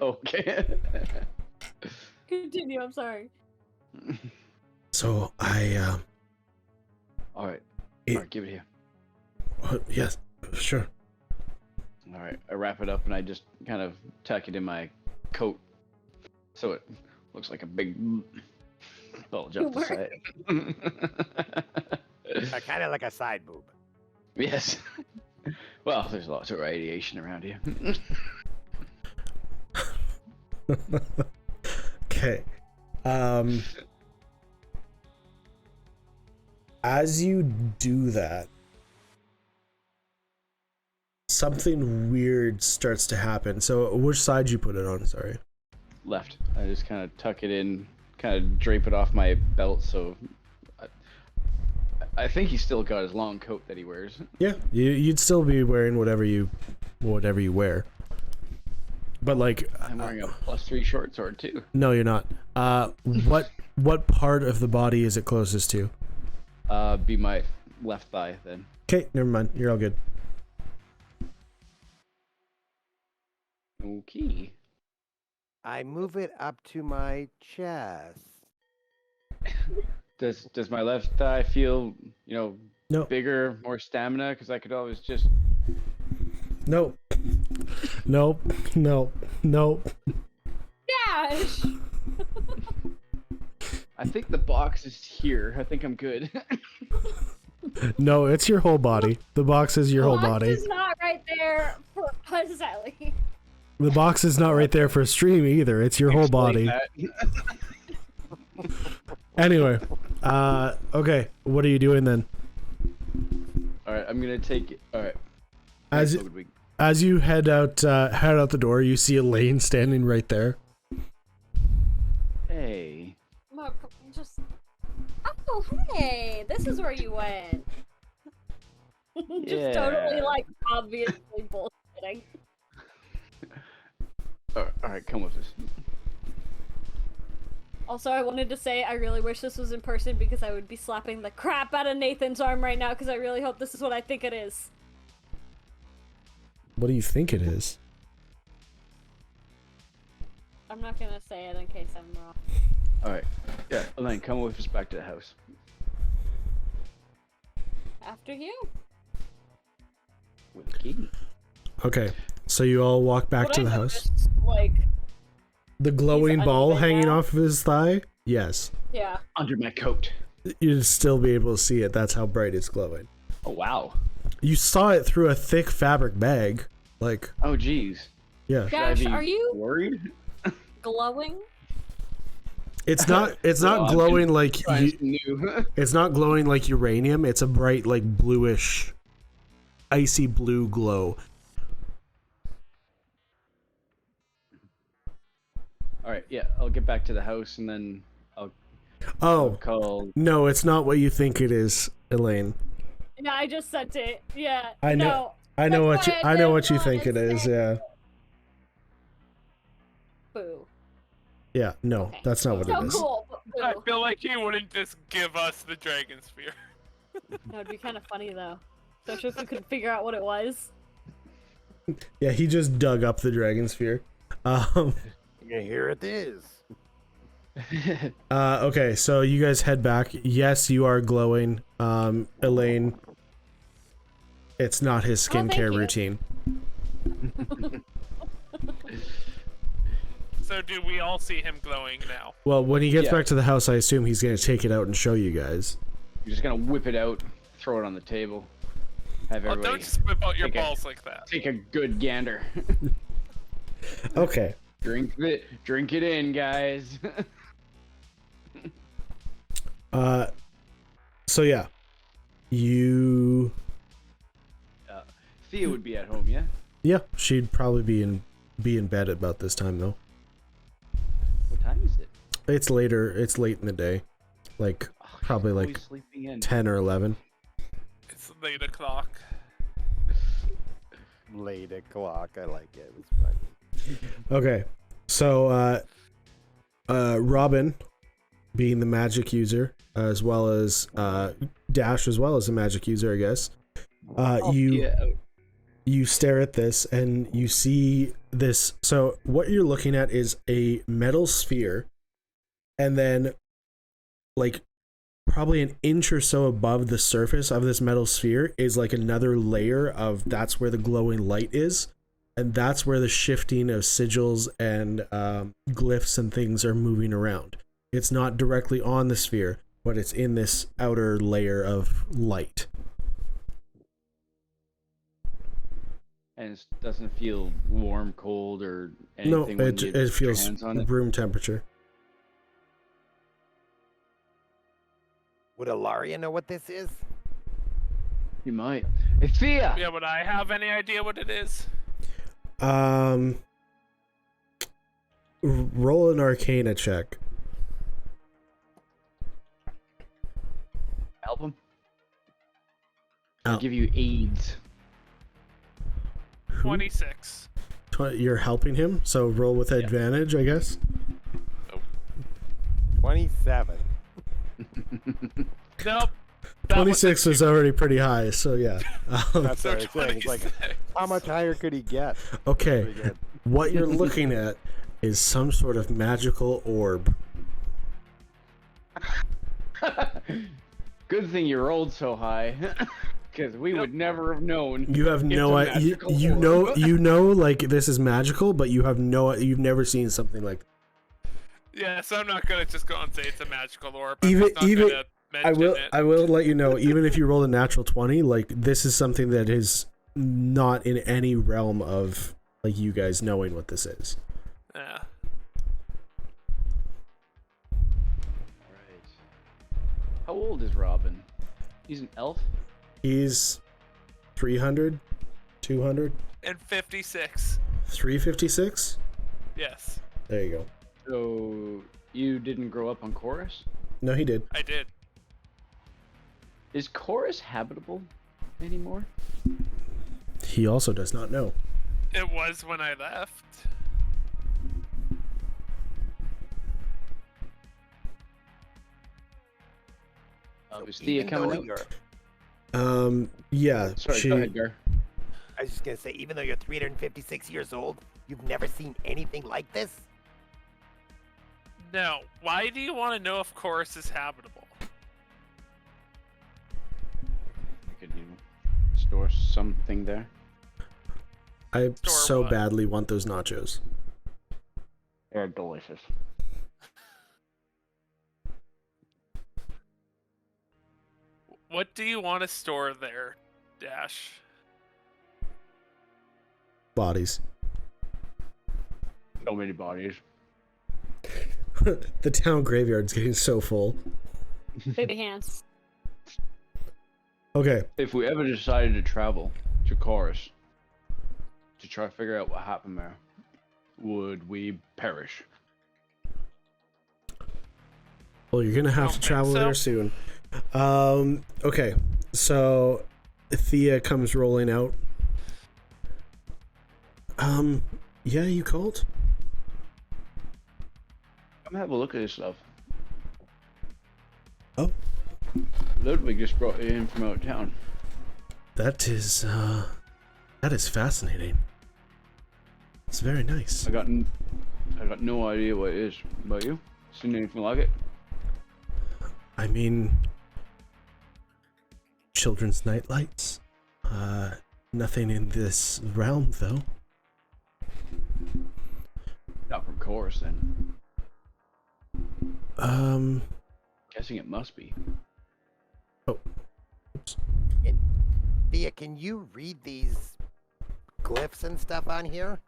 [SPEAKER 3] Okay.
[SPEAKER 2] Continue, I'm sorry.
[SPEAKER 1] So
[SPEAKER 3] Alright.
[SPEAKER 1] It-
[SPEAKER 3] Alright, give it here.
[SPEAKER 1] yes, sure.
[SPEAKER 3] Alright, I wrap it up and I just kind of tuck it in my coat. So it looks like a big bulge up the side.
[SPEAKER 5] Kind of like a side boob.
[SPEAKER 3] Yes. Well, there's lots of radiation around here.
[SPEAKER 1] Okay. As you do that, something weird starts to happen. So which side you put it on? Sorry.
[SPEAKER 3] Left. I just kind of tuck it in, kind of drape it off my belt, so I think he's still got his long coat that he wears.
[SPEAKER 1] Yeah, you'd still be wearing whatever you wear. But like,
[SPEAKER 3] I'm wearing a +3 short sword too.
[SPEAKER 1] no, you're not. What part of the body is it closest to?
[SPEAKER 3] Be my left thigh then.
[SPEAKER 1] Okay, never mind. You're all good.
[SPEAKER 3] Okay.
[SPEAKER 5] I move it up to my chest.
[SPEAKER 3] Does my left thigh feel,
[SPEAKER 1] No.
[SPEAKER 3] bigger, more stamina? Because I could always just.
[SPEAKER 1] Nope. Nope.
[SPEAKER 2] Dash!
[SPEAKER 3] I think the box is here. I think I'm good.
[SPEAKER 1] No, it's your whole body. The box is your whole body.
[SPEAKER 2] Box is not right there for us, Ellie.
[SPEAKER 1] The box is not right there for stream either. It's your whole body. Anyway, okay. What are you doing then?
[SPEAKER 3] All right, I'm gonna take it. All right.
[SPEAKER 1] As you head out the door, you see Elaine standing right there.
[SPEAKER 3] Hey.
[SPEAKER 2] Oh, hey, this is where you went. Just
[SPEAKER 3] Yeah.
[SPEAKER 2] totally, like, obviously bullshitting.
[SPEAKER 3] All right, come with us.
[SPEAKER 2] Also, I wanted to say I really wish this was in person because I would be slapping the crap out of Nathan's arm right now because I really hope this is what I think it is.
[SPEAKER 1] What do you think it is?
[SPEAKER 2] I'm not gonna say it in case I'm wrong.
[SPEAKER 3] All right. Yeah, Elaine, come with us back to the house.
[SPEAKER 2] After you.
[SPEAKER 3] With a key.
[SPEAKER 1] Okay, so you all walk back
[SPEAKER 2] What
[SPEAKER 1] to
[SPEAKER 2] I
[SPEAKER 1] the house.
[SPEAKER 2] noticed, like,
[SPEAKER 1] The glowing
[SPEAKER 2] He's
[SPEAKER 1] ball
[SPEAKER 2] under
[SPEAKER 1] hanging
[SPEAKER 2] now?
[SPEAKER 1] off of his thigh? Yes.
[SPEAKER 2] yeah.
[SPEAKER 3] Under my coat.
[SPEAKER 1] You'd still be able to see it. That's how bright it's glowing.
[SPEAKER 3] Oh, wow.
[SPEAKER 1] You saw it through a thick fabric bag. Like,
[SPEAKER 3] Oh, geez.
[SPEAKER 1] yeah.
[SPEAKER 3] Should I
[SPEAKER 2] Dash,
[SPEAKER 3] be
[SPEAKER 2] are you
[SPEAKER 3] worried?
[SPEAKER 2] glowing?
[SPEAKER 1] It's not
[SPEAKER 3] Well, I'm
[SPEAKER 1] glowing like
[SPEAKER 3] Trying something new.
[SPEAKER 1] it's not glowing like uranium. It's a bright, like, bluish, icy blue glow.
[SPEAKER 3] All right, yeah, I'll get back to the house and then I'll
[SPEAKER 1] Oh,
[SPEAKER 3] call.
[SPEAKER 1] no, it's not what you think it is, Elaine.
[SPEAKER 2] Yeah, I just sent it. Yeah.
[SPEAKER 1] I know-
[SPEAKER 2] No.
[SPEAKER 1] I know
[SPEAKER 2] That's
[SPEAKER 1] what you
[SPEAKER 2] why I
[SPEAKER 1] I know
[SPEAKER 2] didn't
[SPEAKER 1] what you
[SPEAKER 2] want
[SPEAKER 1] think
[SPEAKER 2] to
[SPEAKER 1] it is,
[SPEAKER 2] say
[SPEAKER 1] yeah.
[SPEAKER 2] it. Boo.
[SPEAKER 1] Yeah, no,
[SPEAKER 2] Okay.
[SPEAKER 1] that's not what
[SPEAKER 2] So
[SPEAKER 1] it is.
[SPEAKER 2] cool. But boo.
[SPEAKER 6] I feel like he wouldn't just give us the dragon sphere.
[SPEAKER 2] That would be kind of funny though. Especially if we could figure out what it was.
[SPEAKER 1] Yeah, he just dug up the dragon sphere.
[SPEAKER 5] Here it is.
[SPEAKER 1] Okay, so you guys head back. Yes, you are glowing. Elaine, it's not his
[SPEAKER 2] Oh, thank
[SPEAKER 1] skincare
[SPEAKER 2] you.
[SPEAKER 1] routine.
[SPEAKER 6] So do we all see him glowing now?
[SPEAKER 1] Well, when he gets
[SPEAKER 3] Yeah.
[SPEAKER 1] back to the house, I assume he's gonna take it out and show you guys.
[SPEAKER 3] You're just gonna whip it out, throw it on the table. Have
[SPEAKER 6] Oh,
[SPEAKER 3] everybody
[SPEAKER 6] don't just whip out your
[SPEAKER 3] take
[SPEAKER 6] balls like that.
[SPEAKER 3] take a good gander.
[SPEAKER 1] Okay.
[SPEAKER 3] drink it in, guys.
[SPEAKER 1] So yeah, you.
[SPEAKER 3] Thea would be at home, yeah?
[SPEAKER 1] Yeah, she'd probably be in bed at about this time though.
[SPEAKER 3] What time is it?
[SPEAKER 1] It's later. It's late in the day, like
[SPEAKER 3] Oh, she's
[SPEAKER 1] probably
[SPEAKER 3] always
[SPEAKER 1] like
[SPEAKER 3] sleeping in.
[SPEAKER 1] 10 or 11.
[SPEAKER 6] It's late o'clock.
[SPEAKER 5] Late o'clock. I like it. It was funny.
[SPEAKER 1] Okay, so Robin, being the magic user, as well as Dash, as well as a magic user, I guess. You stare at this and you see this. So what you're looking at is a metal sphere, and then like probably an inch or so above the surface of this metal sphere is like another layer of, that's where the glowing light is, and that's where the shifting of sigils and glyphs and things are moving around. It's not directly on the sphere, but it's in this outer layer of light.
[SPEAKER 3] And it doesn't feel warm, cold, or
[SPEAKER 1] No,
[SPEAKER 3] anything. when you
[SPEAKER 1] it
[SPEAKER 3] put your
[SPEAKER 1] feels
[SPEAKER 3] hands on it?
[SPEAKER 1] room temperature.
[SPEAKER 5] Would Ilaria know what this is?
[SPEAKER 3] You might. Hey, Thea!
[SPEAKER 6] Yeah, would I have any idea what it is?
[SPEAKER 1] Roll an Arcana check.
[SPEAKER 3] Help him.
[SPEAKER 1] Oh.
[SPEAKER 3] I'll give you AIDS.
[SPEAKER 6] 26.
[SPEAKER 1] You're helping him, so roll with advantage, I guess.
[SPEAKER 5] 27.
[SPEAKER 6] Nope.
[SPEAKER 1] 26 was already pretty high, so yeah.
[SPEAKER 5] That's
[SPEAKER 6] So
[SPEAKER 5] what I was saying. It's like,
[SPEAKER 6] 26.
[SPEAKER 5] how much higher could he get?
[SPEAKER 1] Okay,
[SPEAKER 5] Pretty good.
[SPEAKER 1] what you're looking at is some sort of magical orb.
[SPEAKER 3] Good thing you rolled so high, because we would never have known.
[SPEAKER 1] You have no
[SPEAKER 3] It's a
[SPEAKER 1] idea.
[SPEAKER 3] magical
[SPEAKER 1] You
[SPEAKER 3] orb.
[SPEAKER 1] know, like this is magical, but you've never seen something like.
[SPEAKER 6] Yeah, so I'm not gonna just go and say it's a magical orb. I'm
[SPEAKER 1] Even-
[SPEAKER 6] just not
[SPEAKER 1] even-
[SPEAKER 6] gonna mention it.
[SPEAKER 1] I will let you know, even if you roll a natural 20, like this is something that is not in any realm of like you guys knowing what this is.
[SPEAKER 6] Yeah.
[SPEAKER 3] Alright. How old is Robin? He's an elf?
[SPEAKER 1] He's 300, 200,
[SPEAKER 6] And 56.
[SPEAKER 1] 356.
[SPEAKER 6] Yes,
[SPEAKER 1] There you go.
[SPEAKER 3] So, you didn't grow up on Chorus?
[SPEAKER 1] No, he did.
[SPEAKER 6] I did.
[SPEAKER 3] Is Chorus habitable anymore?
[SPEAKER 1] He also does not know.
[SPEAKER 6] It was when I left.
[SPEAKER 3] Is Thea
[SPEAKER 5] Even
[SPEAKER 3] coming
[SPEAKER 5] though
[SPEAKER 3] out?
[SPEAKER 5] you're-
[SPEAKER 1] Yeah,
[SPEAKER 3] Sorry, go ahead, Gar.
[SPEAKER 5] I was just gonna say, even though you're 356 years old, you've never seen anything like this?
[SPEAKER 6] No. Why do you want to know if Chorus is habitable?
[SPEAKER 3] Could you store something there?
[SPEAKER 1] I
[SPEAKER 6] Store
[SPEAKER 1] so
[SPEAKER 6] what?
[SPEAKER 1] badly want those nachos.
[SPEAKER 3] They're delicious.
[SPEAKER 6] What do you want to store there, Dash?
[SPEAKER 1] Bodies.
[SPEAKER 3] So many bodies.
[SPEAKER 1] The town graveyard's getting so full.
[SPEAKER 2] Baby hands.
[SPEAKER 1] Okay.
[SPEAKER 3] If we ever decided to travel to Chorus to try to figure out what happened there, would we perish?
[SPEAKER 1] Well, you're gonna have
[SPEAKER 6] Don't
[SPEAKER 1] to
[SPEAKER 6] think
[SPEAKER 1] travel
[SPEAKER 6] so.
[SPEAKER 1] there soon. Okay. So Thea comes rolling out. Yeah, you called?
[SPEAKER 3] Come have a look at this stuff.
[SPEAKER 1] Oh,
[SPEAKER 3] Ludwig just brought it in from out of town.
[SPEAKER 1] that is fascinating. It's very nice.
[SPEAKER 3] I got no idea what it is. About you? Seen anything like it?
[SPEAKER 1] I mean, children's nightlights. Nothing in this realm, though.
[SPEAKER 3] Not from Taurus then. Guessing it must be.
[SPEAKER 5] Thea, can you read these glyphs and stuff on here?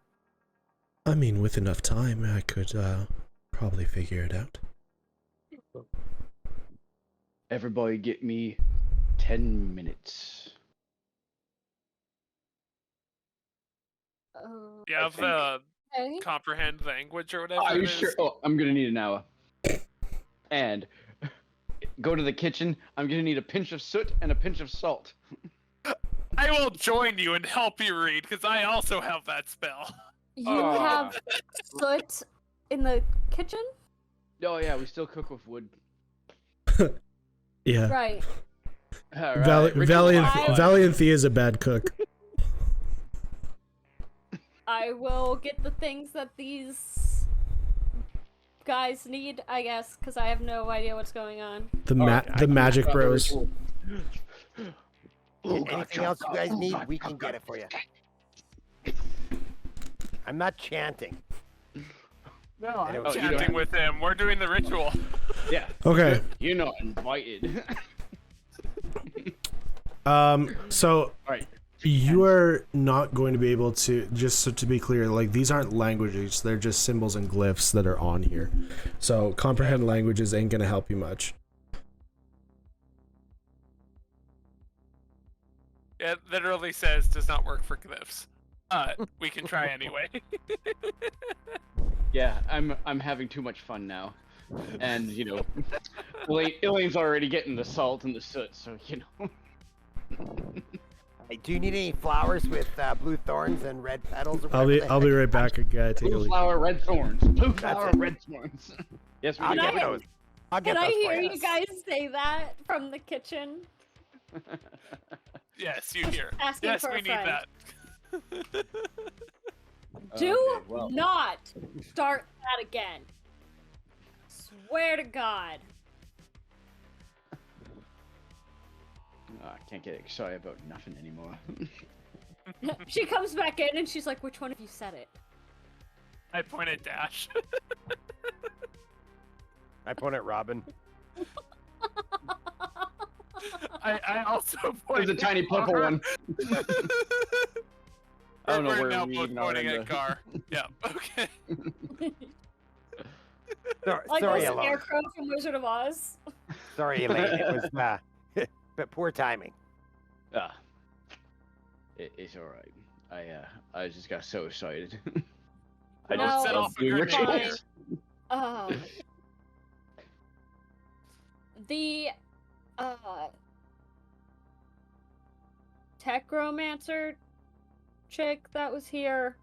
[SPEAKER 1] I mean, with enough time, I could probably figure it out.
[SPEAKER 3] Everybody get me 10 minutes.
[SPEAKER 6] You have the comprehend language or whatever.
[SPEAKER 3] Are you
[SPEAKER 6] it
[SPEAKER 3] sure?
[SPEAKER 6] is.
[SPEAKER 3] Oh, I'm gonna need an hour. And go to the kitchen. I'm gonna need a pinch of soot and a pinch of salt.
[SPEAKER 6] I will join you and help you read because I also have that spell.
[SPEAKER 2] You have soot in the kitchen?
[SPEAKER 3] Oh yeah, we still cook with wood.
[SPEAKER 1] Yeah.
[SPEAKER 2] Right.
[SPEAKER 3] All right,
[SPEAKER 1] Valiant Thea is a bad cook.
[SPEAKER 2] I will get the things that these guys need, I guess, because I have no idea what's going on.
[SPEAKER 1] The Magic Bros.
[SPEAKER 5] Anything else you guys need, we can get it for you. I'm not chanting.
[SPEAKER 6] No,
[SPEAKER 5] I'm
[SPEAKER 6] I'm
[SPEAKER 3] you don't
[SPEAKER 6] chanting
[SPEAKER 3] have-
[SPEAKER 6] with him. We're doing the ritual.
[SPEAKER 3] Yeah.
[SPEAKER 1] Okay.
[SPEAKER 3] You're not invited.
[SPEAKER 1] So
[SPEAKER 3] All right.
[SPEAKER 1] you are not going to be able to, just so to be clear, like these aren't languages, they're just symbols and glyphs that are on here. So comprehend languages ain't gonna help you much.
[SPEAKER 6] It literally says does not work for glyphs. We can try anyway.
[SPEAKER 3] Yeah, I'm having too much fun now, and you know, Elaine's already getting the salt and the soot, so you know.
[SPEAKER 5] Hey, do you need any flowers with blue thorns and red petals? Or
[SPEAKER 1] I'll
[SPEAKER 5] whatever
[SPEAKER 1] be
[SPEAKER 5] the
[SPEAKER 1] right back. I gotta take a
[SPEAKER 3] Blue
[SPEAKER 1] leak.
[SPEAKER 3] flower, red thorns. Blue flower,
[SPEAKER 5] it.
[SPEAKER 3] red thorns. Yes, we
[SPEAKER 5] I'll
[SPEAKER 3] do.
[SPEAKER 5] get
[SPEAKER 2] I-
[SPEAKER 5] those. I'll get
[SPEAKER 2] Can I
[SPEAKER 5] those for
[SPEAKER 2] hear
[SPEAKER 5] you.
[SPEAKER 2] you guys say that from the kitchen?
[SPEAKER 6] Yes, you hear.
[SPEAKER 2] Asking
[SPEAKER 6] Yes,
[SPEAKER 2] for a
[SPEAKER 6] we need
[SPEAKER 2] friend.
[SPEAKER 6] that.
[SPEAKER 2] Do
[SPEAKER 3] Okay, well.
[SPEAKER 2] not start that again. Swear to God.
[SPEAKER 3] Oh, I can't get excited about nothing anymore.
[SPEAKER 2] She comes back in and she's like, which one of you said it?
[SPEAKER 6] I point at Dash.
[SPEAKER 5] I point at Robin.
[SPEAKER 6] I also point
[SPEAKER 3] There's a
[SPEAKER 6] at
[SPEAKER 3] tiny purple
[SPEAKER 6] Gar.
[SPEAKER 3] one. I don't know
[SPEAKER 6] We're
[SPEAKER 3] where
[SPEAKER 6] now
[SPEAKER 3] we
[SPEAKER 6] both
[SPEAKER 3] are
[SPEAKER 6] pointing
[SPEAKER 3] in
[SPEAKER 6] at
[SPEAKER 3] the-
[SPEAKER 6] Gar. Yeah, okay.
[SPEAKER 2] Like
[SPEAKER 5] Sorry,
[SPEAKER 2] the
[SPEAKER 5] Elaine.
[SPEAKER 2] scarecrow from Wizard of Oz.
[SPEAKER 5] Sorry, Elaine. It was but poor timing.
[SPEAKER 3] Ah, it's all right. I just got so excited. I
[SPEAKER 2] No,
[SPEAKER 3] just
[SPEAKER 6] set
[SPEAKER 3] love
[SPEAKER 6] off a
[SPEAKER 3] doing
[SPEAKER 6] grenade.
[SPEAKER 3] rituals.
[SPEAKER 2] The techromancer chick that was here,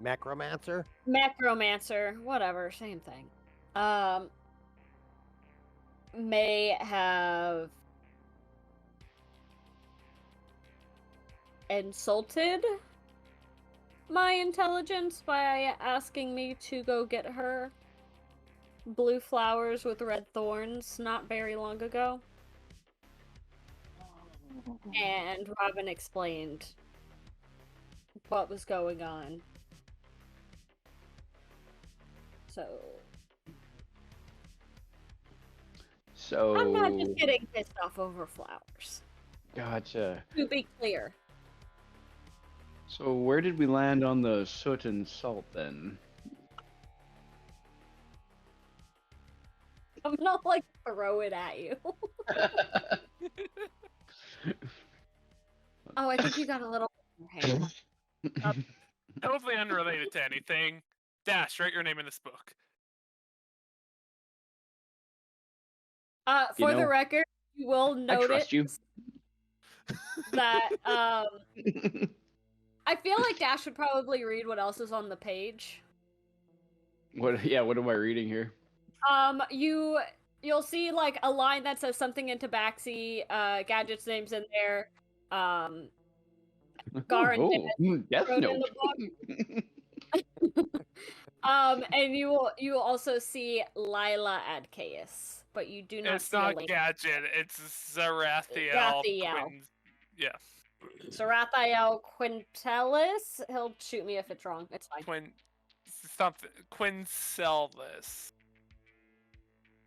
[SPEAKER 5] Macromancer?
[SPEAKER 2] macromancer, whatever, same thing. May have insulted my intelligence by asking me to go get her blue flowers with red thorns not very long ago. And Robin explained what was going on. So
[SPEAKER 3] So
[SPEAKER 2] I'm not just getting pissed off over flowers.
[SPEAKER 3] gotcha.
[SPEAKER 2] To be clear.
[SPEAKER 3] So where did we land on the soot and salt then?
[SPEAKER 2] I'm not like throw it at you. Oh, I think you got a little hand.
[SPEAKER 6] Totally unrelated to anything. Dash, write your name in this book.
[SPEAKER 3] You
[SPEAKER 2] For the
[SPEAKER 3] know,
[SPEAKER 2] record, you will
[SPEAKER 3] I
[SPEAKER 2] notice
[SPEAKER 3] trust you.
[SPEAKER 2] that I feel like Dash would probably read what else is on the page.
[SPEAKER 3] What? Yeah. What am I reading here?
[SPEAKER 2] You'll see like a line that says something in Tabaxi, Gadget's name's in there. Gar and
[SPEAKER 3] Death
[SPEAKER 2] wrote in
[SPEAKER 3] Note.
[SPEAKER 2] the and you will also see Lila Adcaeus, but you do not
[SPEAKER 6] It's
[SPEAKER 2] see a
[SPEAKER 6] not
[SPEAKER 2] link.
[SPEAKER 6] Gadget, it's Zarathiel.
[SPEAKER 2] Zarathiel.
[SPEAKER 6] Yeah.
[SPEAKER 2] Zarathiel Quintelis. He'll shoot me if it's wrong. It's fine.
[SPEAKER 6] something. Quincelis.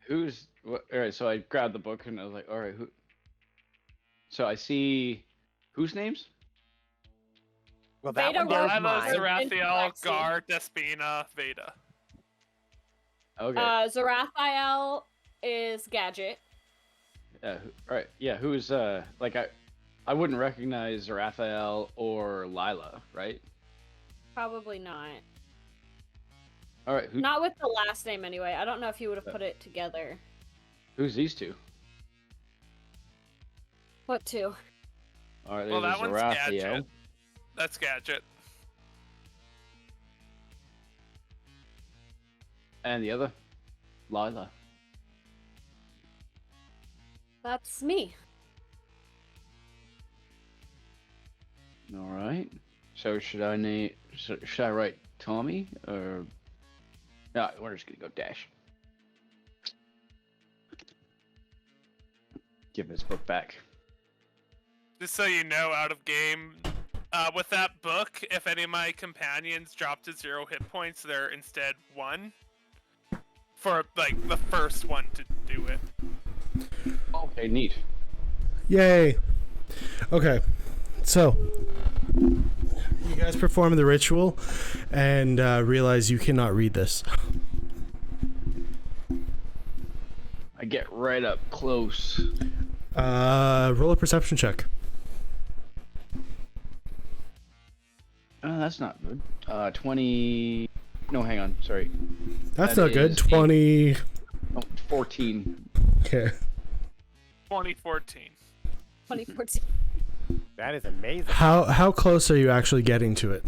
[SPEAKER 3] Who's what? All right, so I grabbed the book and I was like, all right, who? So I see whose names?
[SPEAKER 5] Well, that
[SPEAKER 2] Veda
[SPEAKER 5] one there is
[SPEAKER 2] Roth-
[SPEAKER 6] Lila,
[SPEAKER 5] mine.
[SPEAKER 6] Zarathiel,
[SPEAKER 2] Lexi.
[SPEAKER 6] Gar, Despina, Veda.
[SPEAKER 3] Okay.
[SPEAKER 2] Zarathiel is Gadget.
[SPEAKER 3] All right. Yeah. Who's like I wouldn't recognize Raphael or Lila, right?
[SPEAKER 2] Probably not.
[SPEAKER 3] All right.
[SPEAKER 2] Not with the last name anyway. I don't know if you would have put it together.
[SPEAKER 3] Who's these two?
[SPEAKER 2] What two?
[SPEAKER 3] All right.
[SPEAKER 6] Well,
[SPEAKER 3] there's
[SPEAKER 6] that one's
[SPEAKER 3] Raphael.
[SPEAKER 6] Gadget. That's Gadget.
[SPEAKER 3] And the other, Lila.
[SPEAKER 2] That's me.
[SPEAKER 3] All right. So should I name? Should I write Tommy or? No, we're just gonna go Dash. Give this book back.
[SPEAKER 6] Just so you know, out of game, with that book, if any of my companions drop to 0 hit points, they're instead 1. For, like, the first one to do it.
[SPEAKER 3] Okay, neat.
[SPEAKER 1] Yay. Okay, so you guys perform the ritual and realize you cannot read this.
[SPEAKER 3] I get right up close.
[SPEAKER 1] Roll a perception check.
[SPEAKER 3] That's not good. 20. No, hang on. Sorry.
[SPEAKER 1] That's
[SPEAKER 3] That
[SPEAKER 1] not good.
[SPEAKER 3] is
[SPEAKER 1] 20.
[SPEAKER 3] Oh, 14.
[SPEAKER 1] Okay.
[SPEAKER 6] 2014.
[SPEAKER 2] 2014.
[SPEAKER 5] That is amazing.
[SPEAKER 1] How close are you actually getting to it?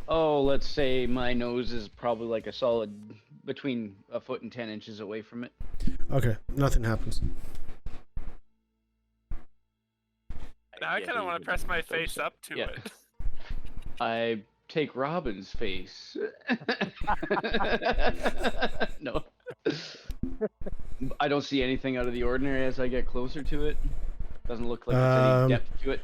[SPEAKER 3] Oh, let's say my nose is probably like a solid between a foot and 10 inches away from it.
[SPEAKER 1] Okay, nothing happens.
[SPEAKER 6] Now I kind of want to press my face up to
[SPEAKER 3] Yeah.
[SPEAKER 6] it.
[SPEAKER 3] I take Robin's face. No. I don't see anything out of the ordinary as I get closer to it. Doesn't look like there's any depth to it.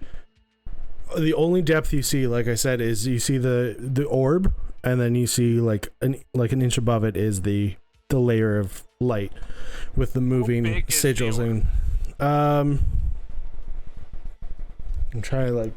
[SPEAKER 1] The only depth you see, like I said, is you see the orb, and then you see like an inch above it is the layer of light with the moving
[SPEAKER 6] big is the
[SPEAKER 1] sigils
[SPEAKER 6] orb?
[SPEAKER 1] and I'm trying to like